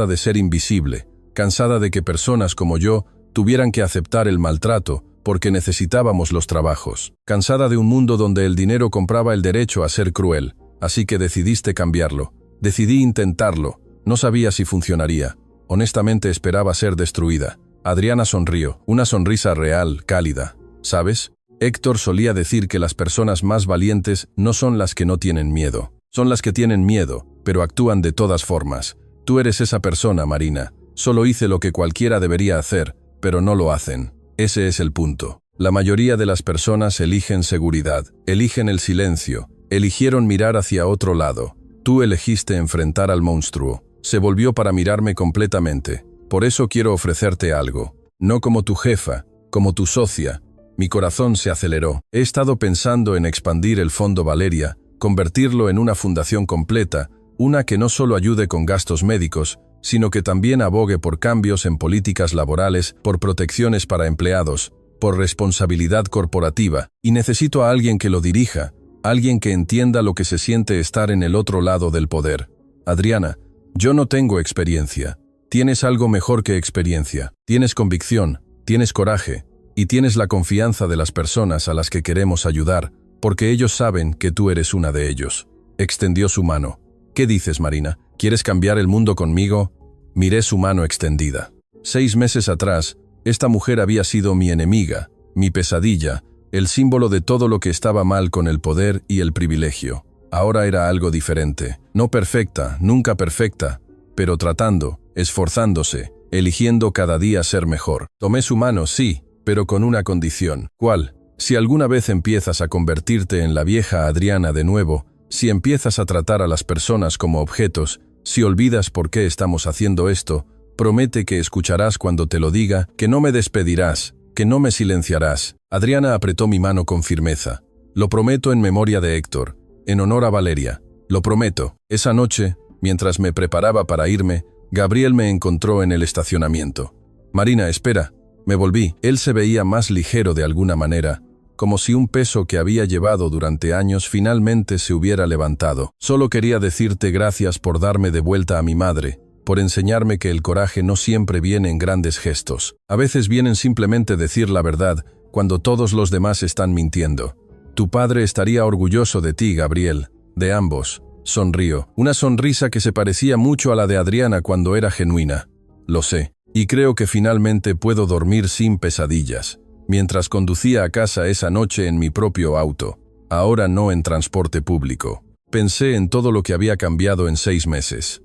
de ser invisible, cansada de que personas como yo tuvieran que aceptar el maltrato porque necesitábamos los trabajos, cansada de un mundo donde el dinero compraba el derecho a ser cruel. Así que decidiste cambiarlo. Decidí intentarlo. No sabía si funcionaría. Honestamente esperaba ser destruida. Adriana sonrió, una sonrisa real, cálida. ¿Sabes? Héctor solía decir que las personas más valientes no son las que no tienen miedo. Son las que tienen miedo, pero actúan de todas formas. Tú eres esa persona, Marina. Solo hice lo que cualquiera debería hacer, pero no lo hacen. Ese es el punto. La mayoría de las personas eligen seguridad, eligen el silencio, eligieron mirar hacia otro lado. Tú elegiste enfrentar al monstruo. Se volvió para mirarme completamente. Por eso quiero ofrecerte algo. No como tu jefa, como tu socia. Mi corazón se aceleró. He estado pensando en expandir el Fondo Valeria, convertirlo en una fundación completa, una que no solo ayude con gastos médicos, sino que también abogue por cambios en políticas laborales, por protecciones para empleados, por responsabilidad corporativa, y necesito a alguien que lo dirija, alguien que entienda lo que se siente estar en el otro lado del poder. Adriana, yo no tengo experiencia. Tienes algo mejor que experiencia. Tienes convicción, tienes coraje, y tienes la confianza de las personas a las que queremos ayudar, porque ellos saben que tú eres una de ellos. Extendió su mano. ¿Qué dices, Marina? ¿Quieres cambiar el mundo conmigo? Miré su mano extendida. 6 meses atrás, esta mujer había sido mi enemiga, mi pesadilla, el símbolo de todo lo que estaba mal con el poder y el privilegio. Ahora era algo diferente. No perfecta, nunca perfecta, pero tratando, esforzándose, eligiendo cada día ser mejor. Tomé su mano, sí, pero con una condición. ¿Cuál? Si alguna vez empiezas a convertirte en la vieja Adriana de nuevo, si empiezas a tratar a las personas como objetos, si olvidas por qué estamos haciendo esto, promete que escucharás cuando te lo diga, que no me despedirás, que no me silenciarás. Adriana apretó mi mano con firmeza. Lo prometo en memoria de Héctor, en honor a Valeria. Lo prometo. Esa noche, mientras me preparaba para irme, Gabriel me encontró en el estacionamiento. Marina, espera. Me volví. Él se veía más ligero de alguna manera, como si un peso que había llevado durante años finalmente se hubiera levantado. Solo quería decirte gracias por darme de vuelta a mi madre, por enseñarme que el coraje no siempre viene en grandes gestos. A veces vienen simplemente decir la verdad cuando todos los demás están mintiendo. Tu padre estaría orgulloso de ti, Gabriel, de ambos. Sonrió. Una sonrisa que se parecía mucho a la de Adriana cuando era genuina. Lo sé. Y creo que finalmente puedo dormir sin pesadillas. Mientras conducía a casa esa noche en mi propio auto, ahora no en transporte público. Pensé en todo lo que había cambiado en 6 meses.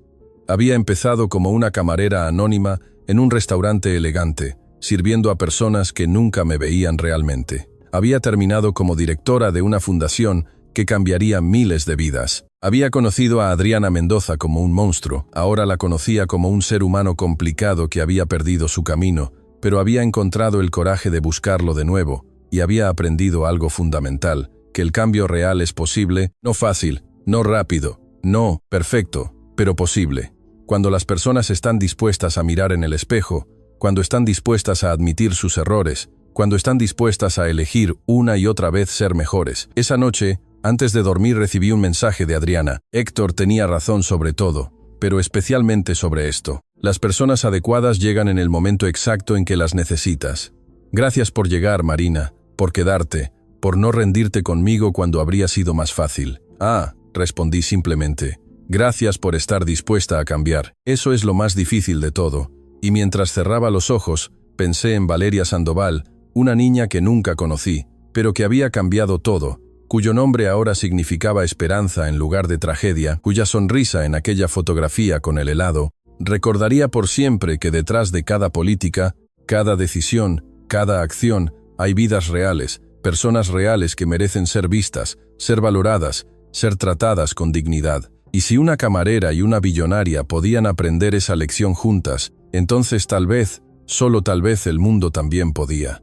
Había empezado como una camarera anónima en un restaurante elegante, sirviendo a personas que nunca me veían realmente. Había terminado como directora de una fundación que cambiaría miles de vidas. Había conocido a Adriana Mendoza como un monstruo, ahora la conocía como un ser humano complicado que había perdido su camino, pero había encontrado el coraje de buscarlo de nuevo, y había aprendido algo fundamental, que el cambio real es posible, no fácil, no rápido, no perfecto, pero posible. Cuando las personas están dispuestas a mirar en el espejo, cuando están dispuestas a admitir sus errores, cuando están dispuestas a elegir una y otra vez ser mejores. Esa noche, antes de dormir, recibí un mensaje de Adriana. Héctor tenía razón sobre todo, pero especialmente sobre esto. Las personas adecuadas llegan en el momento exacto en que las necesitas. Gracias por llegar, Marina, por quedarte, por no rendirte conmigo cuando habría sido más fácil. Ah, respondí simplemente. Gracias por estar dispuesta a cambiar. Eso es lo más difícil de todo. Y mientras cerraba los ojos, pensé en Valeria Sandoval, una niña que nunca conocí, pero que había cambiado todo, cuyo nombre ahora significaba esperanza en lugar de tragedia, cuya sonrisa en aquella fotografía con el helado, recordaría por siempre que detrás de cada política, cada decisión, cada acción, hay vidas reales, personas reales que merecen ser vistas, ser valoradas, ser tratadas con dignidad. Y si una camarera y una billonaria podían aprender esa lección juntas, entonces tal vez, solo tal vez el mundo también podía.